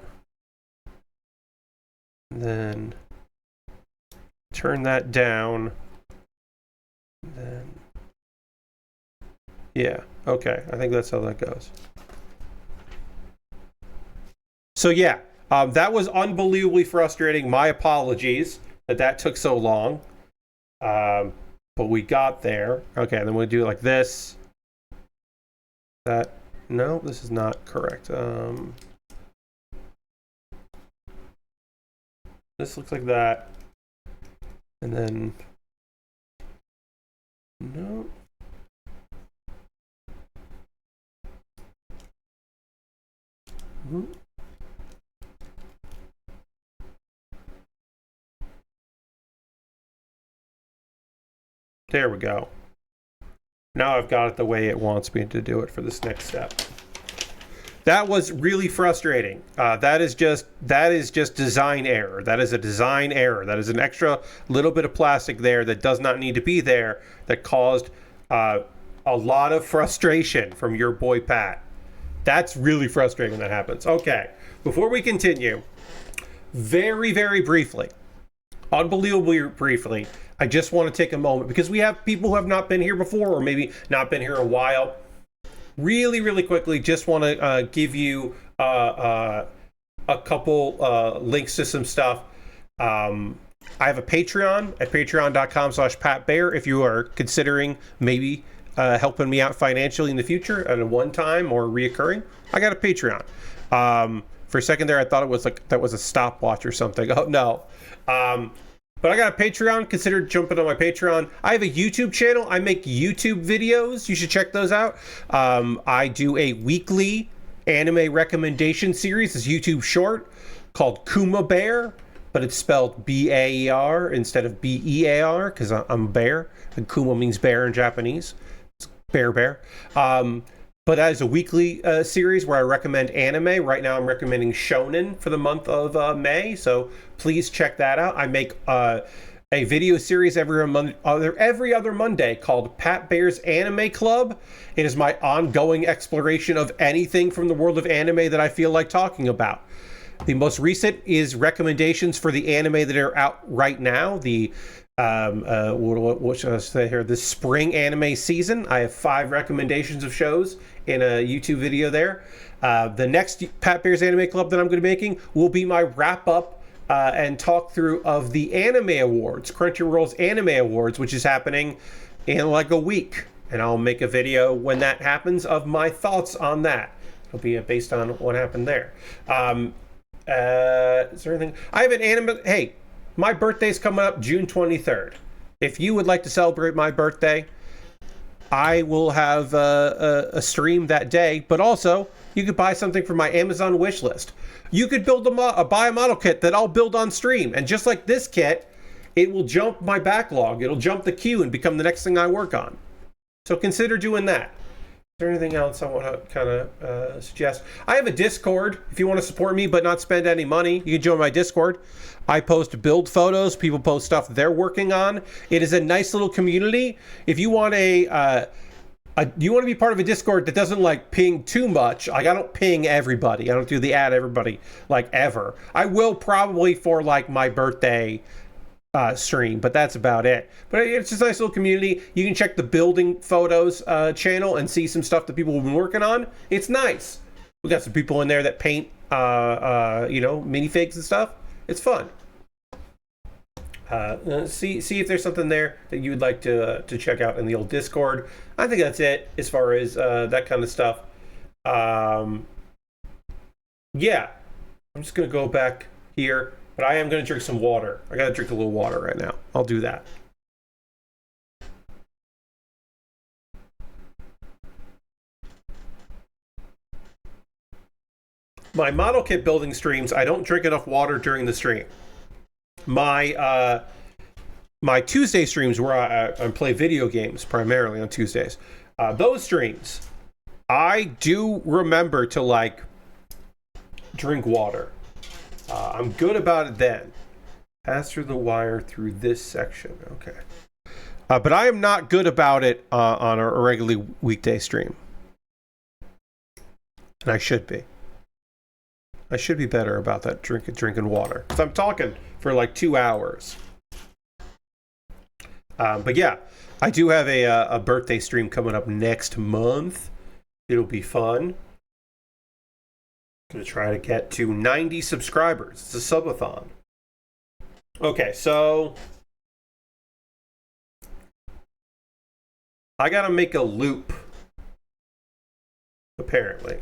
And then turn that down. And then, yeah, okay. I think that's how that goes. So yeah, That was unbelievably frustrating. My apologies that took so long. But we got there. Okay, and then we'll do it like this. That, no, this is not correct. This looks like that. And then, no. There we go. Now I've got it the way it wants me to do it for this next step. That was really frustrating. That is just design error. That is a design error. That is an extra little bit of plastic there that does not need to be there, that caused a lot of frustration from your boy Pat. That's really frustrating when that happens. Okay, before we continue, very, very briefly, unbelievably briefly, I just want to take a moment because we have people who have not been here before or maybe not been here a while. Really, really quickly, just want to give you a couple links to some stuff. I have a Patreon at patreon.com/Pat Baer if you are considering maybe helping me out financially in the future at a one-time or reoccurring. I got a Patreon. For a second there, I thought it was like that was a stopwatch or something. Oh, no. But I got a Patreon. Consider jumping on my Patreon. I have a YouTube channel. I make YouTube videos. You should check those out. I do a weekly anime recommendation series. It's YouTube short called Kuma Baer, but it's spelled B-A-E-R instead of B-E-A-R because I'm a bear. And Kuma means bear in Japanese. It's bear. But that is a weekly series where I recommend anime. Right now I'm recommending shonen for the month of May, so please check that out. I make a video series every other Monday called Pat Baer's Anime Club. It is my ongoing exploration of anything from the world of anime that I feel like talking about. The most recent is recommendations for the anime that are out right now. The what should I say here? The spring anime season. I have 5 recommendations of shows in a YouTube video there. The next Pat Baer's Anime Club that I'm going to be making will be my wrap up and talk through of the Anime Awards, Crunchyroll's Anime Awards, which is happening in like a week. And I'll make a video when that happens of my thoughts on that. It'll be based on what happened there. Is there anything? I have an anime. Hey, my birthday's coming up June 23rd. If you would like to celebrate my birthday, I will have a stream that day, but also you could buy something from my Amazon wish list. You could build buy a model kit that I'll build on stream, and just like this kit, it will jump my backlog. It'll jump the queue and become the next thing I work on. So consider doing that. Is there anything else I want to kind of suggest? I have a Discord. If you want to support me but not spend any money, you can join my Discord. I post build photos. People post stuff they're working on. It is a nice little community. If you want you want to be part of a Discord that doesn't like ping too much. Like I don't ping everybody. I don't do the add everybody like ever. I will probably for like my birthday stream, but that's about it. But it's just a nice little community. You can check the building photos channel and see some stuff that people have been working on. It's nice. We got some people in there that paint minifigs and stuff. It's fun. See if there's something there that you would like to check out in the old Discord. I think that's it as far as that kind of stuff. Yeah, I'm just gonna go back here, but I am gonna drink some water. I gotta drink a little water right now. I'll do that. My model kit building streams, I don't drink enough water during the stream. My Tuesday streams where I play video games primarily on Tuesdays. Those streams, I do remember to like drink water. I'm good about it then. Pass through the wire through this section. Okay. But I am not good about it on a regular weekday stream. And I should be. I should be better about that drinking water. Because I'm talking for like 2 hours. But yeah, I do have a birthday stream coming up next month. It'll be fun. Gonna try to get to 90 subscribers. It's a subathon. Okay, so I gotta make a loop. Apparently,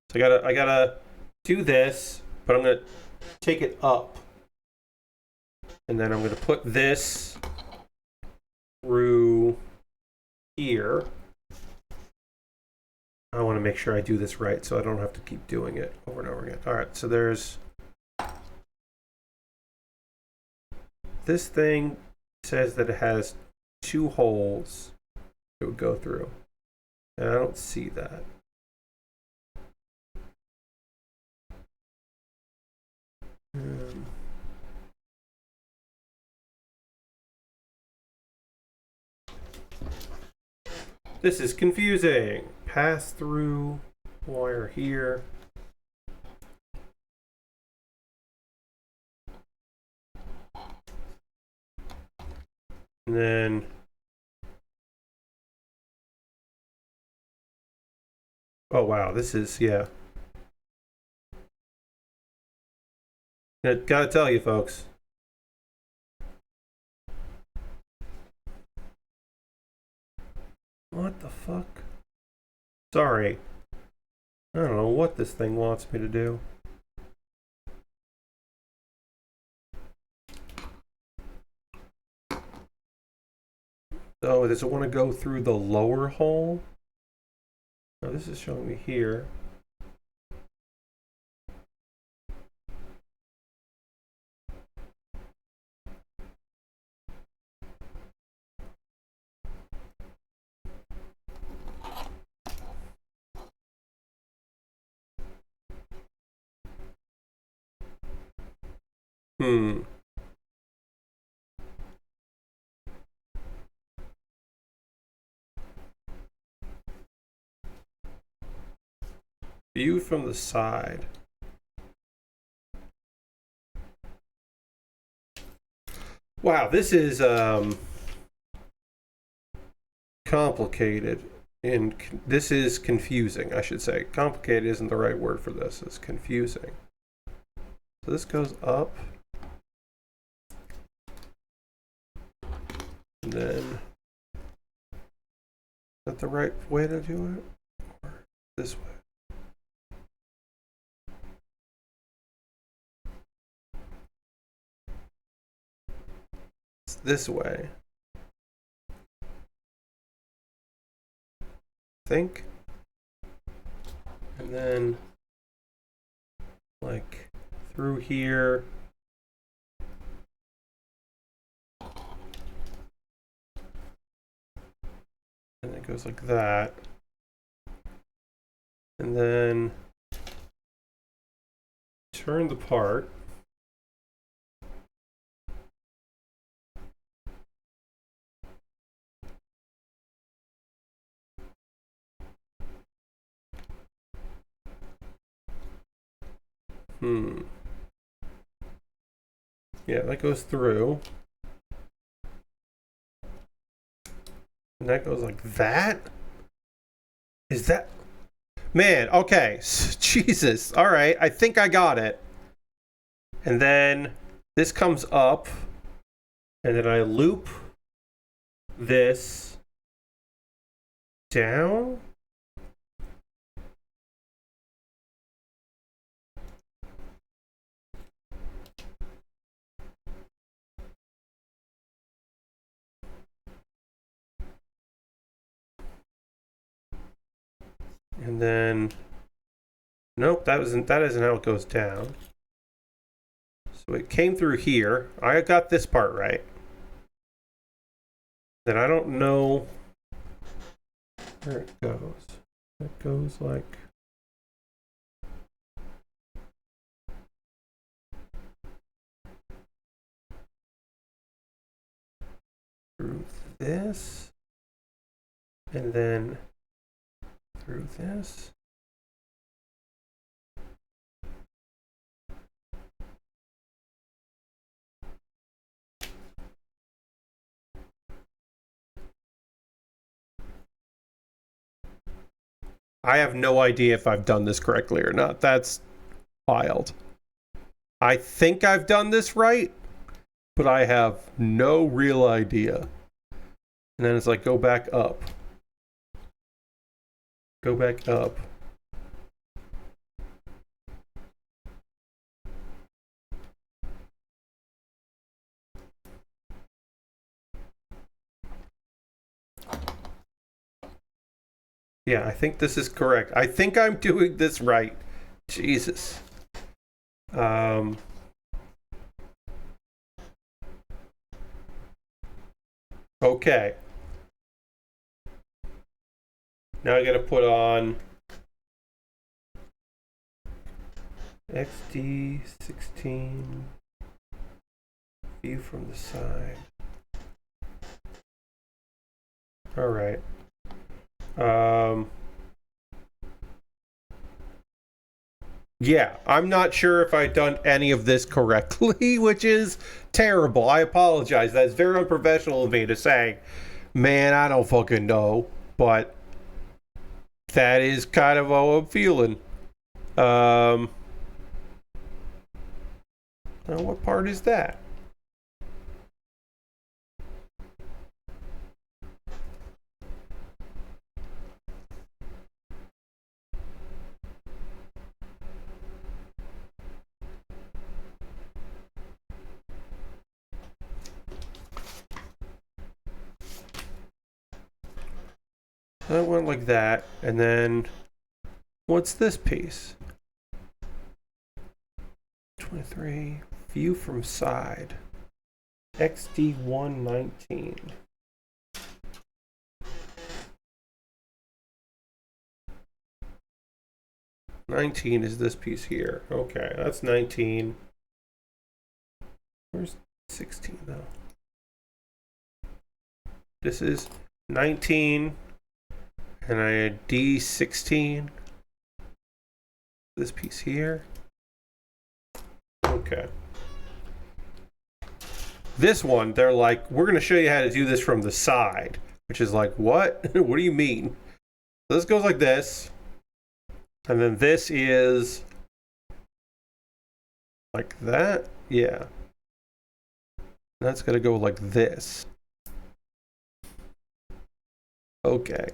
so I gotta do this, but I'm gonna take it up, and then I'm gonna put this through here. I want to make sure I do this right so I don't have to keep doing it over and over again. All right, so there's this thing says that it has 2 holes it would go through, and I don't see that. This is confusing. Pass through wire here. And then oh wow, this is, yeah. I gotta tell you folks. What the fuck? Sorry. I don't know what this thing wants me to do. Oh, does it want to go through the lower hole? No, this is showing me here. View from the side. Wow, this is complicated, and this is confusing, I should say. Complicated isn't the right word for this. It's confusing. So this goes up. And then, is that the right way to do it? Or this way? It's this way. I think. And then, like, through here. And it goes like that. And then turn the part. Yeah, that goes through. And that goes like that? Is that... Man, okay. Jesus. All right, I think I got it. And then this comes up. And then I loop this down. And then, nope, that isn't how it goes down. So it came through here. I got this part right. Then I don't know where it goes. It goes like... through this. And then through this. I have no idea if I've done this correctly or not. That's Wild. I think I've done this right, but I have no real idea. And then it's like, go back up. Go back up. Yeah, I think this is correct. I think I'm doing this right. Jesus. Okay. Now I gotta put on XD16 view from the side. All right. Yeah, I'm not sure if I've done any of this correctly, which is terrible. I apologize. That's very unprofessional of me to say, man, I don't fucking know. But that is kind of how I'm feeling. Now what part is that? I went like that, and then what's this piece? 23, view from side. XD119. '19 is this piece here. Okay, that's 19. Where's 16 though? This is 19. And I had D16. This piece here. Okay. This one, they're like, we're going to show you how to do this from the side. Which is like, what? What do you mean? So this goes like this. And then this is like that. Yeah. That's going to go like this. Okay.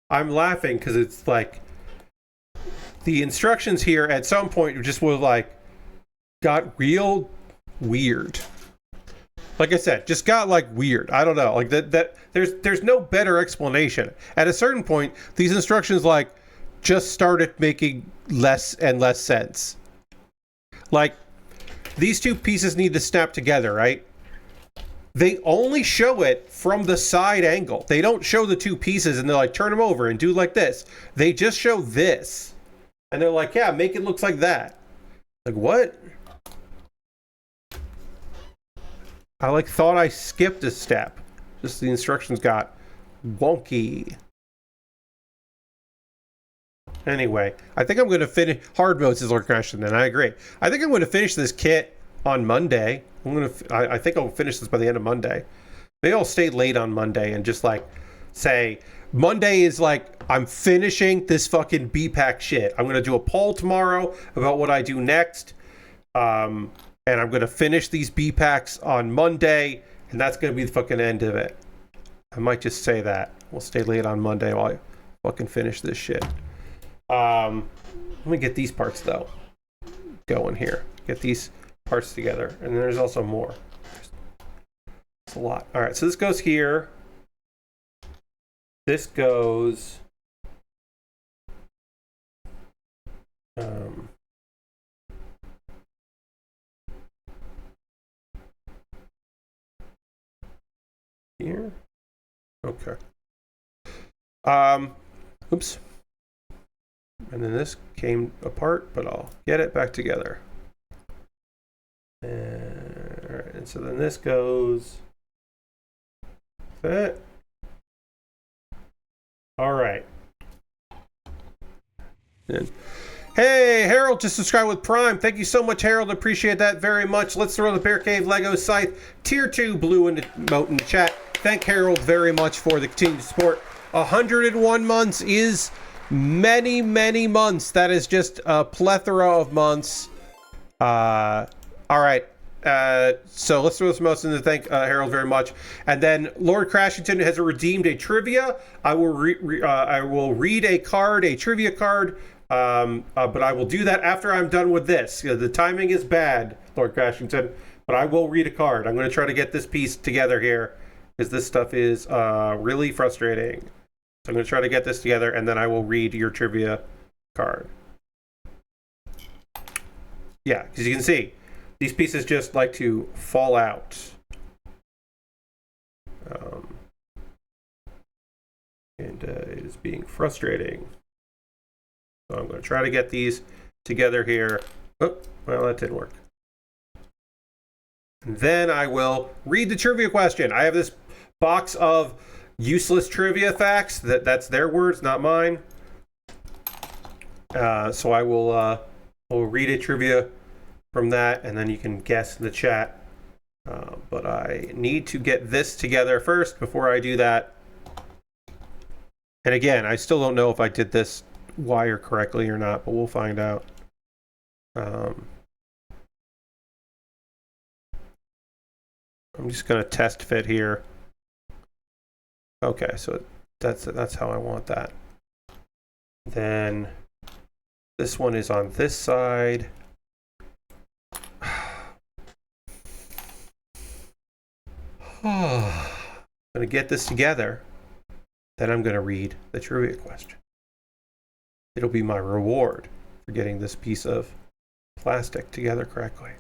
I'm laughing because it's like the instructions here at some point just were like got real weird. Like I said, just got like weird. I don't know. Like that there's no better explanation. At a certain point, these instructions like just started making less and less sense. Like these two pieces need to snap together, right? They only show it from the side angle. They don't show the two pieces and they're like, turn them over and do like this. They just show this. And they're like, yeah, make it look like that. Like, what? I like thought I skipped a step. Just the instructions got wonky. Anyway, I think I'm going to finish hard mode sizzler question, and I agree. I think I'm going to finish this kit on Monday. I think I'll finish this by the end of Monday. Maybe I'll stay late on Monday and just like say Monday is like I'm finishing this fucking B-Pack shit. I'm gonna do a poll tomorrow about what I do next, and I'm gonna finish these B-Packs on Monday, and that's gonna be the fucking end of it. I might just say that. We'll stay late on Monday while I fucking finish this shit. Let me get these parts though going here. Get these parts together, and then there's also more. It's a lot. All right, so this goes here. This goes here. Okay. Oops. And then this came apart, but I'll get it back together. And so then this goes that. All right. And, hey, Harold just subscribed with Prime. Thank you so much, Harold. Appreciate that very much. Let's throw the Bear Cave Lego Scythe Tier 2 blue in the emote in the chat. Thank Harold very much for the continued support. 101 months is many, many months. That is just a plethora of months. All right. So let's throw this motion to thank Harold very much, and then Lord Crashington has redeemed a trivia. I will read a card, a trivia card, but I will do that after I'm done with this. The timing is bad, Lord Crashington, but I will read a card. I'm going to try to get this piece together here, because this stuff is really frustrating. So I'm going to try to get this together, and then I will read your trivia card. Yeah, because you can see, these pieces just like to fall out. And it is being frustrating. So I'm going to try to get these together here. Oh, well, that didn't work. And then I will read the trivia question. I have this box of useless trivia facts. That's their words, not mine. So I will read a trivia from that, and then you can guess in the chat. But I need to get this together first before I do that. And again, I still don't know if I did this wire correctly or not, but we'll find out. I'm just going to test fit here. Okay, so that's how I want that. Then this one is on this side. I'm going to get this together. Then I'm going to read the trivia question. It'll be my reward for getting this piece of plastic together correctly.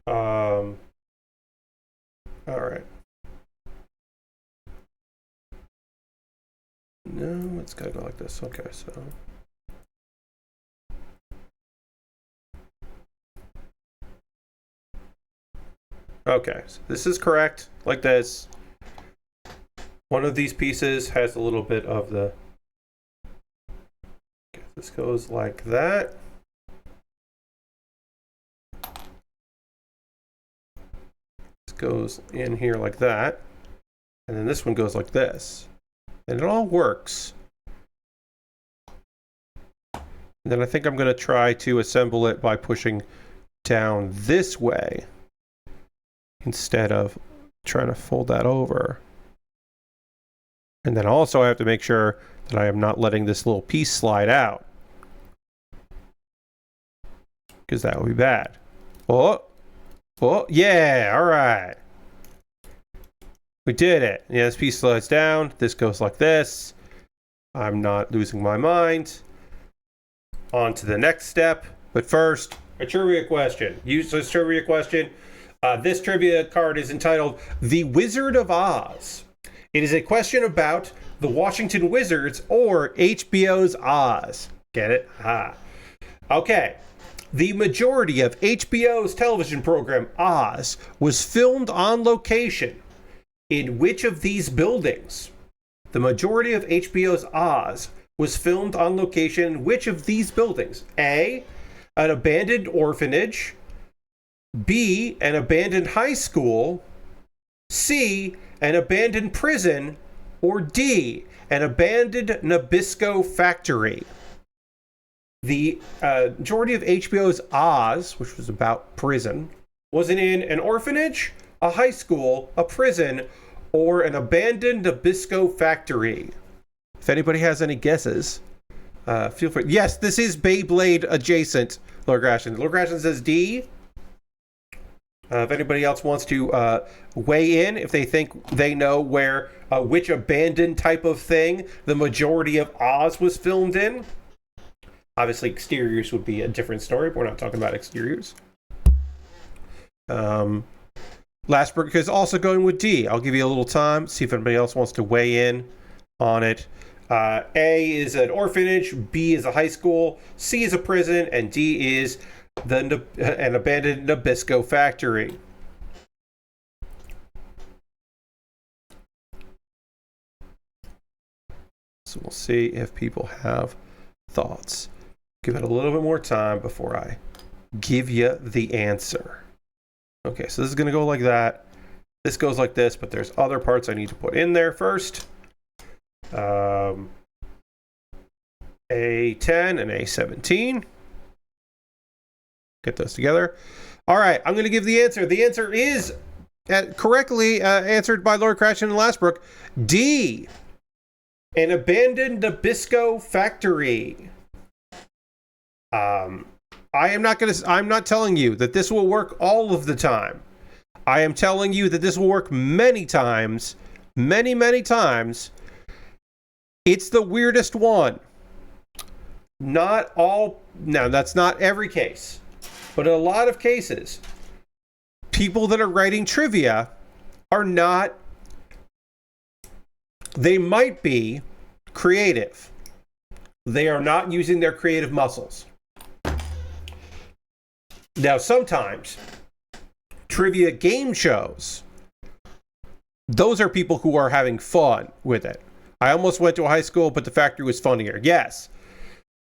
All right. No, it's got to go like this. Okay, so. Okay, so this is correct, like this. One of these pieces has a little bit of the... Okay, this goes like that. This goes in here like that. And then this one goes like this. And it all works. And then I think I'm going to try to assemble it by pushing down this way, instead of trying to fold that over. And then also I have to make sure that I am not letting this little piece slide out, because that would be bad. Oh, yeah, all right. We did it. Yeah, this piece slides down. This goes like this. I'm not losing my mind. On to the next step. But first, a trivia question. Useless trivia question. This trivia card is entitled The Wizard of Oz. It is a question about the Washington Wizards or HBO's Oz. Get it? Okay. The majority of HBO's television program, Oz, was filmed on location. In which of these buildings? The majority of HBO's Oz was filmed on location in which of these buildings? A, an abandoned orphanage. B, an abandoned high school. C, an abandoned prison. Or D, an abandoned Nabisco factory. The majority of HBO's Oz, which was about prison, was it in an orphanage, a high school, a prison, or an abandoned Nabisco factory? If anybody has any guesses, feel free. Yes, this is Beyblade adjacent, Lord Gratian. Lord Gratian says D. If anybody else wants to weigh in, if they think they know where, which abandoned type of thing the majority of Oz was filmed in. Obviously, exteriors would be a different story, but we're not talking about exteriors. Lastberg is also going with D. I'll give you a little time, see if anybody else wants to weigh in on it. A is an orphanage, B is a high school, C is a prison, and D is an abandoned Nabisco factory. So we'll see if people have thoughts. Give it a little bit more time before I give you the answer. Okay, so this is going to go like that. This goes like this, but there's other parts I need to put in there first. A10 and A17. Get those together. All right, I'm going to give the answer. The answer is correctly answered by Lord Crash and Lastbrook. D. An abandoned Nabisco factory. I'm not telling you that this will work all of the time. I am telling you that this will work many times. Many, many times. It's the weirdest one. Not all. Now, that's not every case. But in a lot of cases, people that are writing trivia are not. They might be creative. They are not using their creative muscles. Now, sometimes trivia game shows, those are people who are having fun with it. I almost went to a high school, but the factory was funnier. Yes.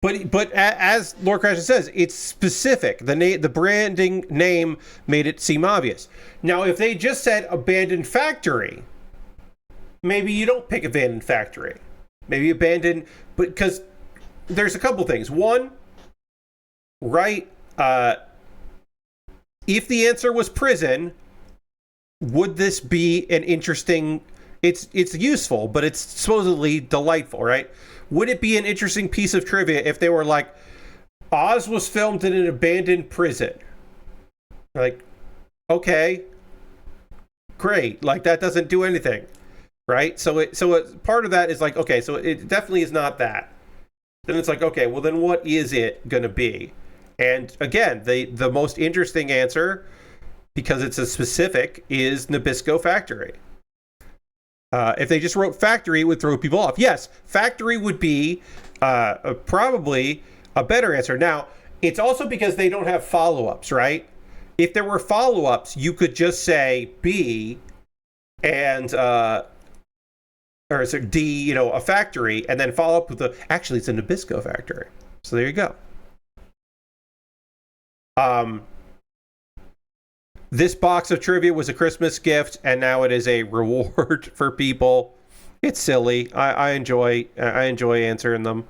But as Lord Crash says, it's specific. The branding name made it seem obvious. Now, if they just said abandoned factory, maybe you don't pick abandoned factory. Maybe abandoned, because there's a couple things. One, right? If the answer was prison, would this be an interesting? It's useful, but it's supposedly delightful, right? Would it be an interesting piece of trivia if they were like, Oz was filmed in an abandoned prison? Like, okay, great. Like, that doesn't do anything, right? So part of that is like, okay, so it definitely is not that. Then it's like, okay, well then what is it going to be? And again, the most interesting answer, because it's a specific, is Nabisco Factory. If they just wrote factory, it would throw people off. Yes, factory would be probably a better answer. Now, it's also because they don't have follow-ups, right? If there were follow-ups, you could just say B and or so D, a factory, and then follow up with actually it's a Nabisco factory. So there you go. This box of trivia was a Christmas gift, and now it is a reward for people. It's silly. I enjoy answering them,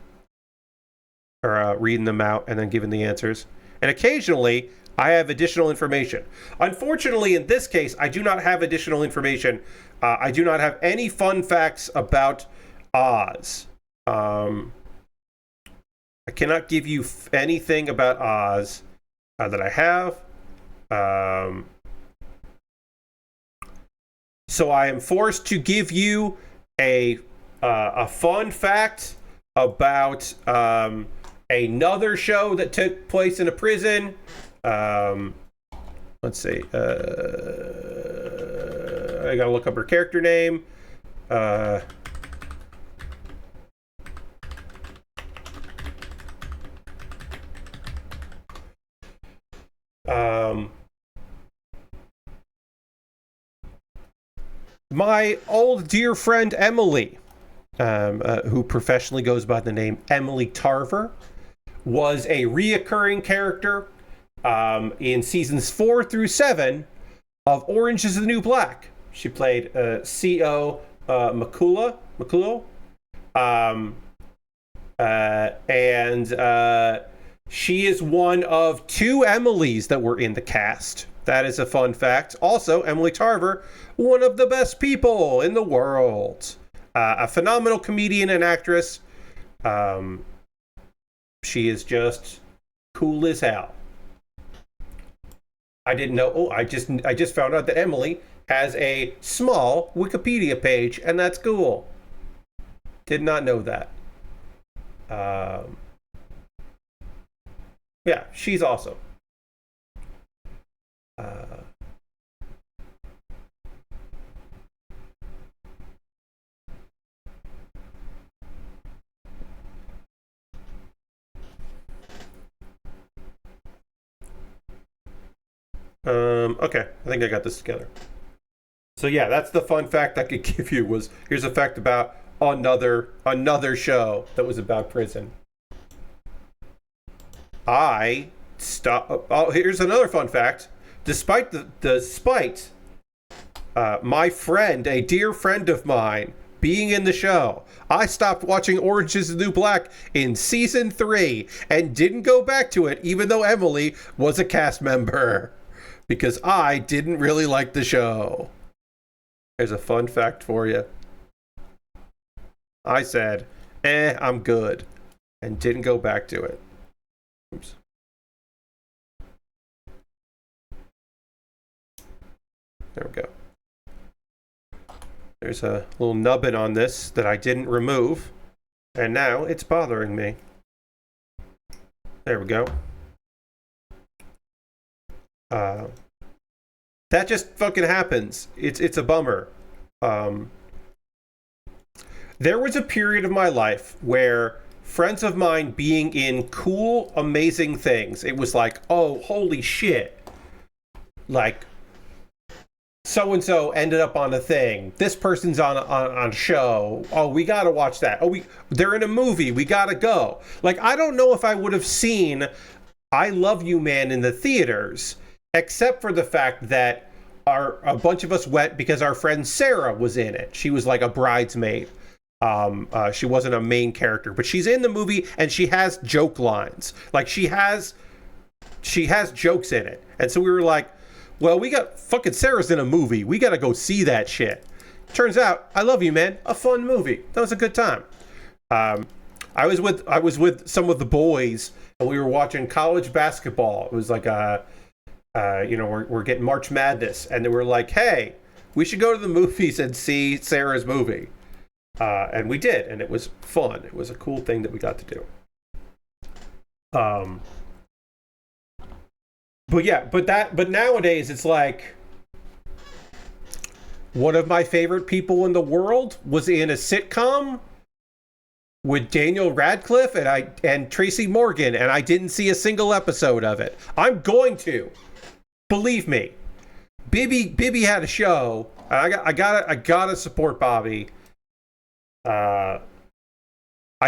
or reading them out and then giving the answers. And occasionally, I have additional information. Unfortunately, in this case, I do not have additional information. I do not have any fun facts about Oz. I cannot give you anything about Oz that I have. So I am forced to give you a fun fact about another show that took place in a prison. Let's see. I gotta look up her character name. My old dear friend Emily, who professionally goes by the name Emily Tarver, was a reoccurring character in seasons 4 through 7 of Orange is the New Black. She played C.O. Maculo. And she is one of 2 Emilys that were in the cast. That is a fun fact. Also, Emily Tarver, one of the best people in the world. A phenomenal comedian and actress. She is just cool as hell. I didn't know. Oh, I just found out that Emily has a small Wikipedia page, and that's cool. Did not know that. Yeah, she's awesome. Okay, I think I got this together. So yeah, that's the fun fact I could give you. Here's a fact about another show that was about prison. Here's another fun fact. Despite My friend, a dear friend of mine, being in the show. I stopped watching Orange is the New Black in season 3 and didn't go back to it, even though Emily was a cast member, because I didn't really like the show. There's a fun fact for you. I said, I'm good, and didn't go back to it. Oops. There we go. There's a little nubbin on this that I didn't remove, and now it's bothering me. There we go. That just fucking happens. It's a bummer. There was a period of my life where friends of mine being in cool, amazing things, it was like, oh, holy shit. Like, so-and-so ended up on a thing. This person's on a show. Oh, we gotta watch that. Oh, they're in a movie. We gotta go. Like, I don't know if I would have seen I Love You Man in the theaters, except for the fact that a bunch of us went because our friend Sarah was in it. She was like a bridesmaid. She wasn't a main character, but she's in the movie and she has joke lines. Like, she has jokes in it. And so we were like, well, we got fucking Sarah's in a movie. We got to go see that shit. Turns out, I Love You Man, a fun movie. That was a good time. I was with some of the boys, and we were watching college basketball. It was like we're getting March Madness, and they were like, "Hey, we should go to the movies and see Sarah's movie." And we did, and it was fun. It was a cool thing that we got to do. But nowadays it's like, one of my favorite people in the world was in a sitcom with Daniel Radcliffe and Tracy Morgan, and I didn't see a single episode of it. I'm going to. Believe me. Bibby had a show. I gotta support Bobby. I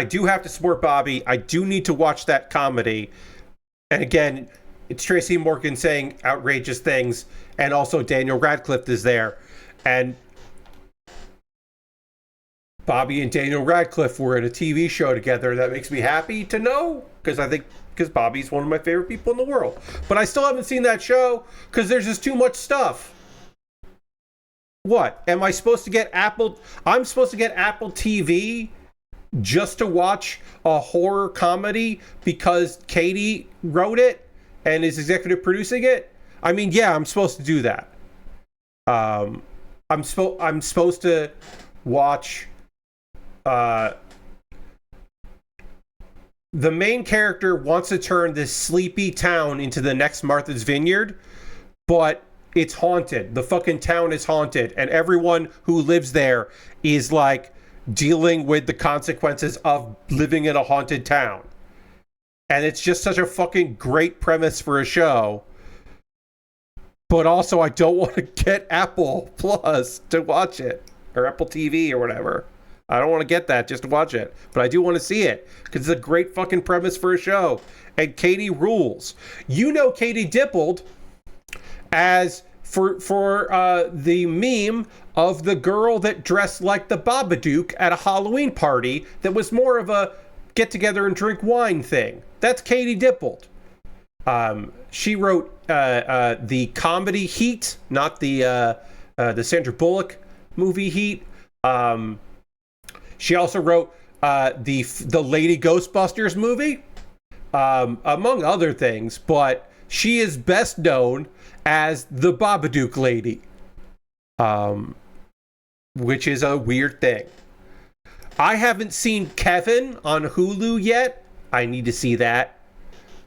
do have to support Bobby. I do need to watch that comedy. And again, it's Tracy Morgan saying outrageous things, and also Daniel Radcliffe is there. And Bobby and Daniel Radcliffe were in a TV show together. That makes me happy to know, because Bobby's one of my favorite people in the world. But I still haven't seen that show because there's just too much stuff. What? Am I supposed to get Apple? I'm supposed to get Apple TV just to watch a horror comedy because Katie wrote it and is executive producing it? I mean, yeah, I'm supposed to do that. I'm supposed to watch the main character wants to turn this sleepy town into the next Martha's Vineyard, but it's haunted. The fucking town is haunted, and everyone who lives there is like dealing with the consequences of living in a haunted town. And it's just such a fucking great premise for a show. But also, I don't want to get Apple Plus to watch it, or Apple TV or whatever. I don't want to get that just to watch it, but I do want to see it because it's a great fucking premise for a show. And Katie rules. You know Katie Dippold as for the meme of the girl that dressed like the Babadook at a Halloween party that was more of a get together and drink wine thing. That's Katie Dippold. She wrote the comedy Heat, not the Sandra Bullock movie Heat. She also wrote the Lady Ghostbusters movie, among other things, but she is best known as the Babadook lady, which is a weird thing. I haven't seen Kevin on Hulu yet. I need to see that.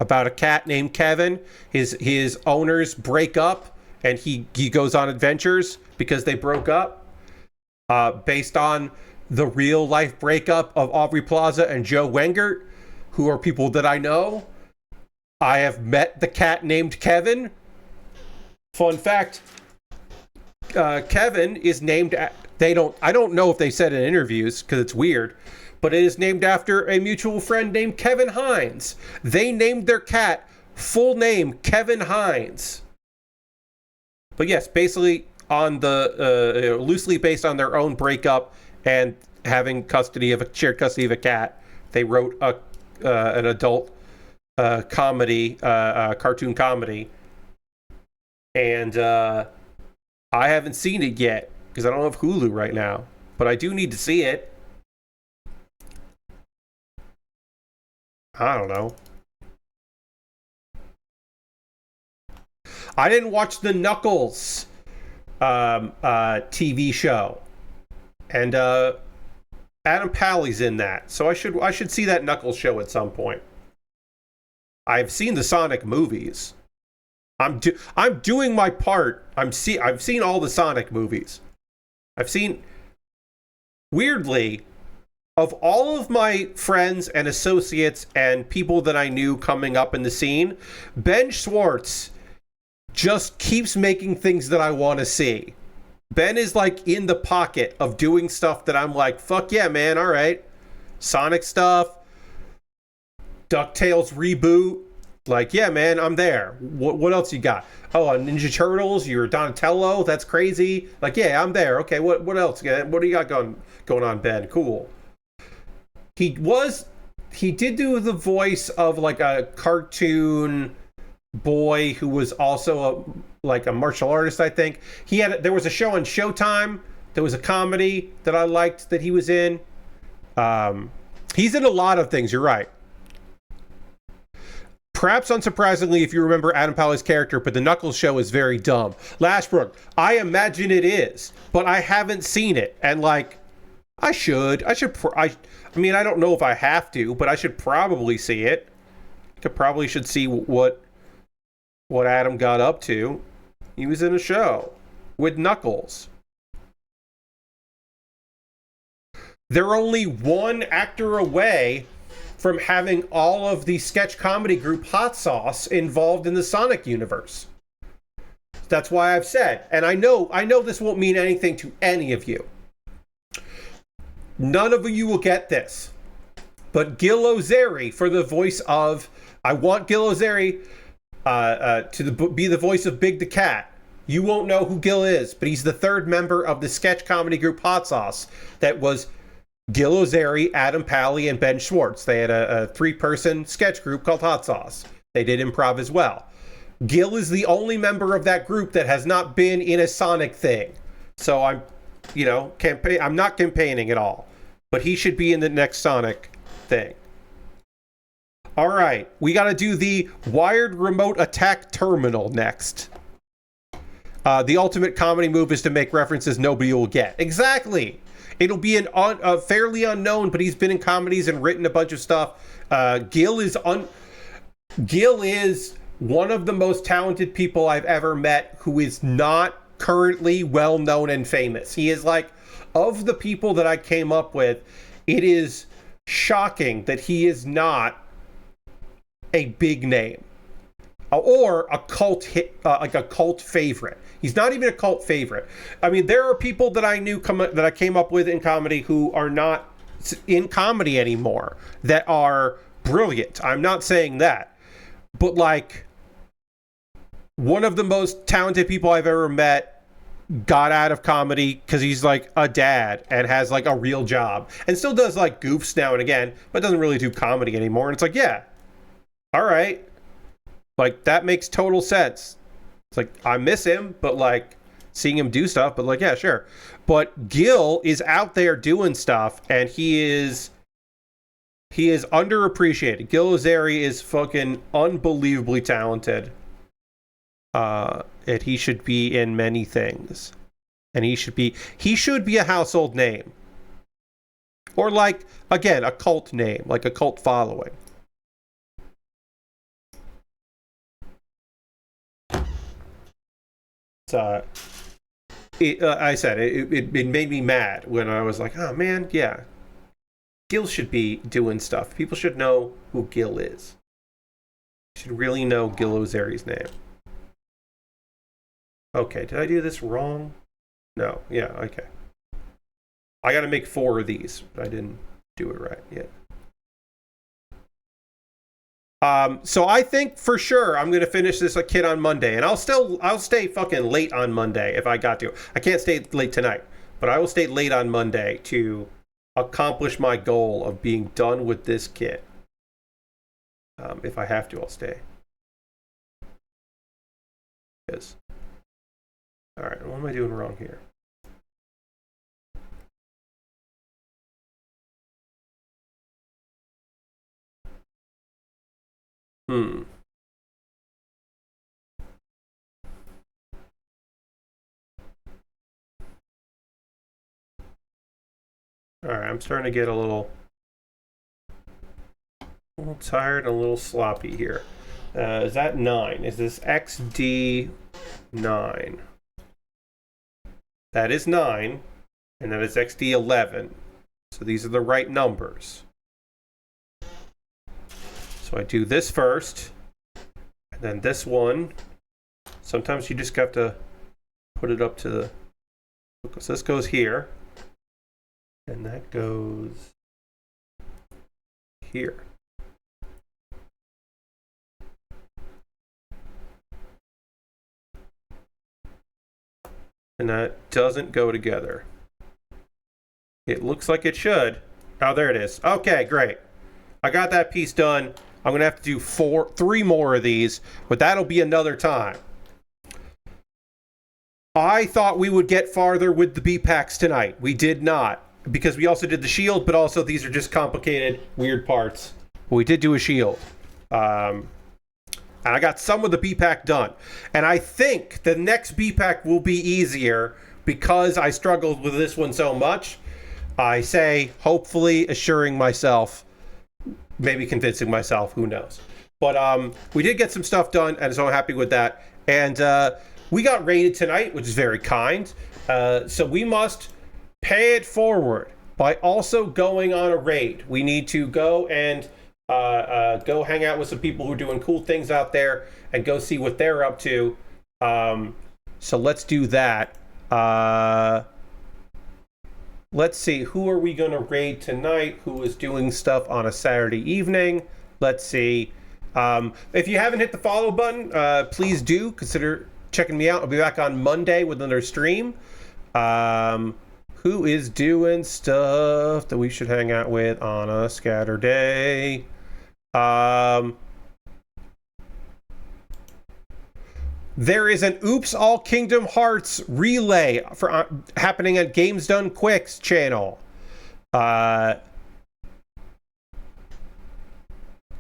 About a cat named Kevin. His owners break up, and he goes on adventures because they broke up, based on the real life breakup of Aubrey Plaza and Joe Wengert, who are people that I know. I have met the cat named Kevin. Fun fact, Kevin is named I don't know if they said in interviews because it's weird, but it is named after a mutual friend named Kevin Hines. They named their cat full name Kevin Hines. But yes, basically on the loosely based on their own breakup and having shared custody of a cat. They wrote an adult comedy, cartoon comedy, and I haven't seen it yet because I don't have Hulu right now, but I do need to see it. I don't know. I didn't watch the Knuckles TV show, and Adam Pally's in that, so I should see that Knuckles show at some point. I've seen the Sonic movies. I'm doing my part. I've seen all the Sonic movies. I've seen, weirdly, of all of my friends and associates and people that I knew coming up in the scene, Ben Schwartz just keeps making things that I want to see. Ben is like in the pocket of doing stuff that I'm like, fuck yeah, man, all right. Sonic stuff, DuckTales reboot. Like, yeah, man, I'm there. What else you got? Oh, Ninja Turtles, you're Donatello. That's crazy. Like, yeah, I'm there. Okay, what else? What do you got going on, Ben? Cool. He did do the voice of like a cartoon boy who was also a martial artist, I think. There was a show on Showtime. There was a comedy that I liked that he was in. He's in a lot of things, you're right. Perhaps unsurprisingly, if you remember Adam Pally's character, but the Knuckles show is very dumb. Lashbrook, I imagine it is, but I haven't seen it. And like, I mean, I don't know if I have to, but I should probably see it. Should see what Adam got up to. He was in a show with Knuckles. They're only one actor away from having all of the sketch comedy group Hot Sauce involved in the Sonic universe. That's why I've said, and I know this won't mean anything to any of you. None of you will get this. But Gil Ozeri for the voice of, I want Gil Ozeri be the voice of Big the Cat. You won't know who Gil is, but he's the third member of the sketch comedy group Hot Sauce that was Gil Ozeri, Adam Pally, and Ben Schwartz. They had a 3-person sketch group called Hot Sauce. They did improv as well. Gil is the only member of that group that has not been in a Sonic thing. So I'm not campaigning at all. But he should be in the next Sonic thing. All right, we got to do the wired remote attack terminal next. The ultimate comedy move is to make references nobody will get. Exactly. It'll be fairly unknown, but he's been in comedies and written a bunch of stuff. Gil is one of the most talented people I've ever met who is not currently well known and famous. He is like, of the people that I came up with, it is shocking that he is not a big name or a cult hit, like a cult favorite. He's not even a cult favorite. I mean, there are people that I knew that I came up with in comedy who are not in comedy anymore that are brilliant. I'm not saying that. But like, one of the most talented people I've ever met got out of comedy because he's like a dad and has like a real job and still does like goofs now and again, but doesn't really do comedy anymore. And it's like, yeah, all right. Like, that makes total sense. It's like, I miss him, but like seeing him do stuff, but like, yeah, sure. But Gil is out there doing stuff and he is underappreciated. Gil Ozeri is fucking unbelievably talented. And he should be in many things. And he should be a household name. Or like, again, a cult name, like a cult following. I said it made me mad when I was like, oh man, yeah, Gil should be doing stuff. People should know who Gil is. Should really know Gil Ozeri's name. Okay, did I do this wrong? No, yeah, okay. I gotta make 4 of these, but I didn't do it right yet. So I think for sure I'm gonna finish this kit on Monday, and I'll stay fucking late on Monday if I got to. I can't stay late tonight, but I will stay late on Monday to accomplish my goal of being done with this kit. If I have to, I'll stay. Yes. All right, what am I doing wrong here? All right, I'm starting to get a little tired and a little sloppy here. Is that 9? Is this XD 9? That is 9, and that is XD 11. So these are the right numbers. So I do this first, and then this one. Sometimes you just have to put it up to the... So this goes here, and that goes here. And that doesn't go together. It looks like it should. Oh, there it is. Okay, great. I got that piece done. I'm going to have to do 3 more of these, but that'll be another time. I thought we would get farther with the B-packs tonight. We did not, because we also did the shield, but also these are just complicated, weird parts. But we did do a shield. And I got some of the B-pack done. And I think the next B-pack will be easier because I struggled with this one so much. I say, hopefully assuring myself, maybe convincing myself, who knows. But we did get some stuff done, and so I'm happy with that. And we got raided tonight, which is very kind. So we must pay it forward by also going on a raid. We need to go and go hang out with some people who are doing cool things out there and go see what they're up to. So let's do that. Let's see, who are we going to raid tonight? Who is doing stuff on a Saturday evening? Let's see. If you haven't hit the follow button, please do consider checking me out. I'll be back on Monday with another stream. Who is doing stuff that we should hang out with on a Saturday? There is an Oops All Kingdom Hearts relay for happening at Games Done Quick's channel. And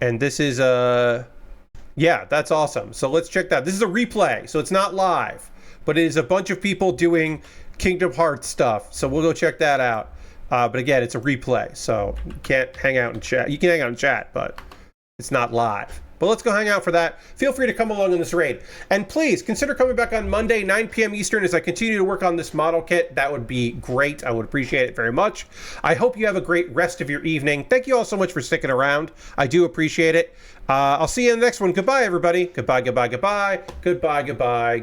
this is yeah, that's awesome. So let's check that. This is a replay, so it's not live, but it is a bunch of people doing Kingdom Hearts stuff. So we'll go check that out. But again, it's a replay, so you can't hang out and chat. You can hang out and chat, but it's not live. But let's go hang out for that. Feel free to come along in this raid. And please, consider coming back on Monday, 9 p.m. Eastern, as I continue to work on this model kit. That would be great. I would appreciate it very much. I hope you have a great rest of your evening. Thank you all so much for sticking around. I do appreciate it. I'll see you in the next one. Goodbye, everybody. Goodbye, goodbye, goodbye. Goodbye, goodbye.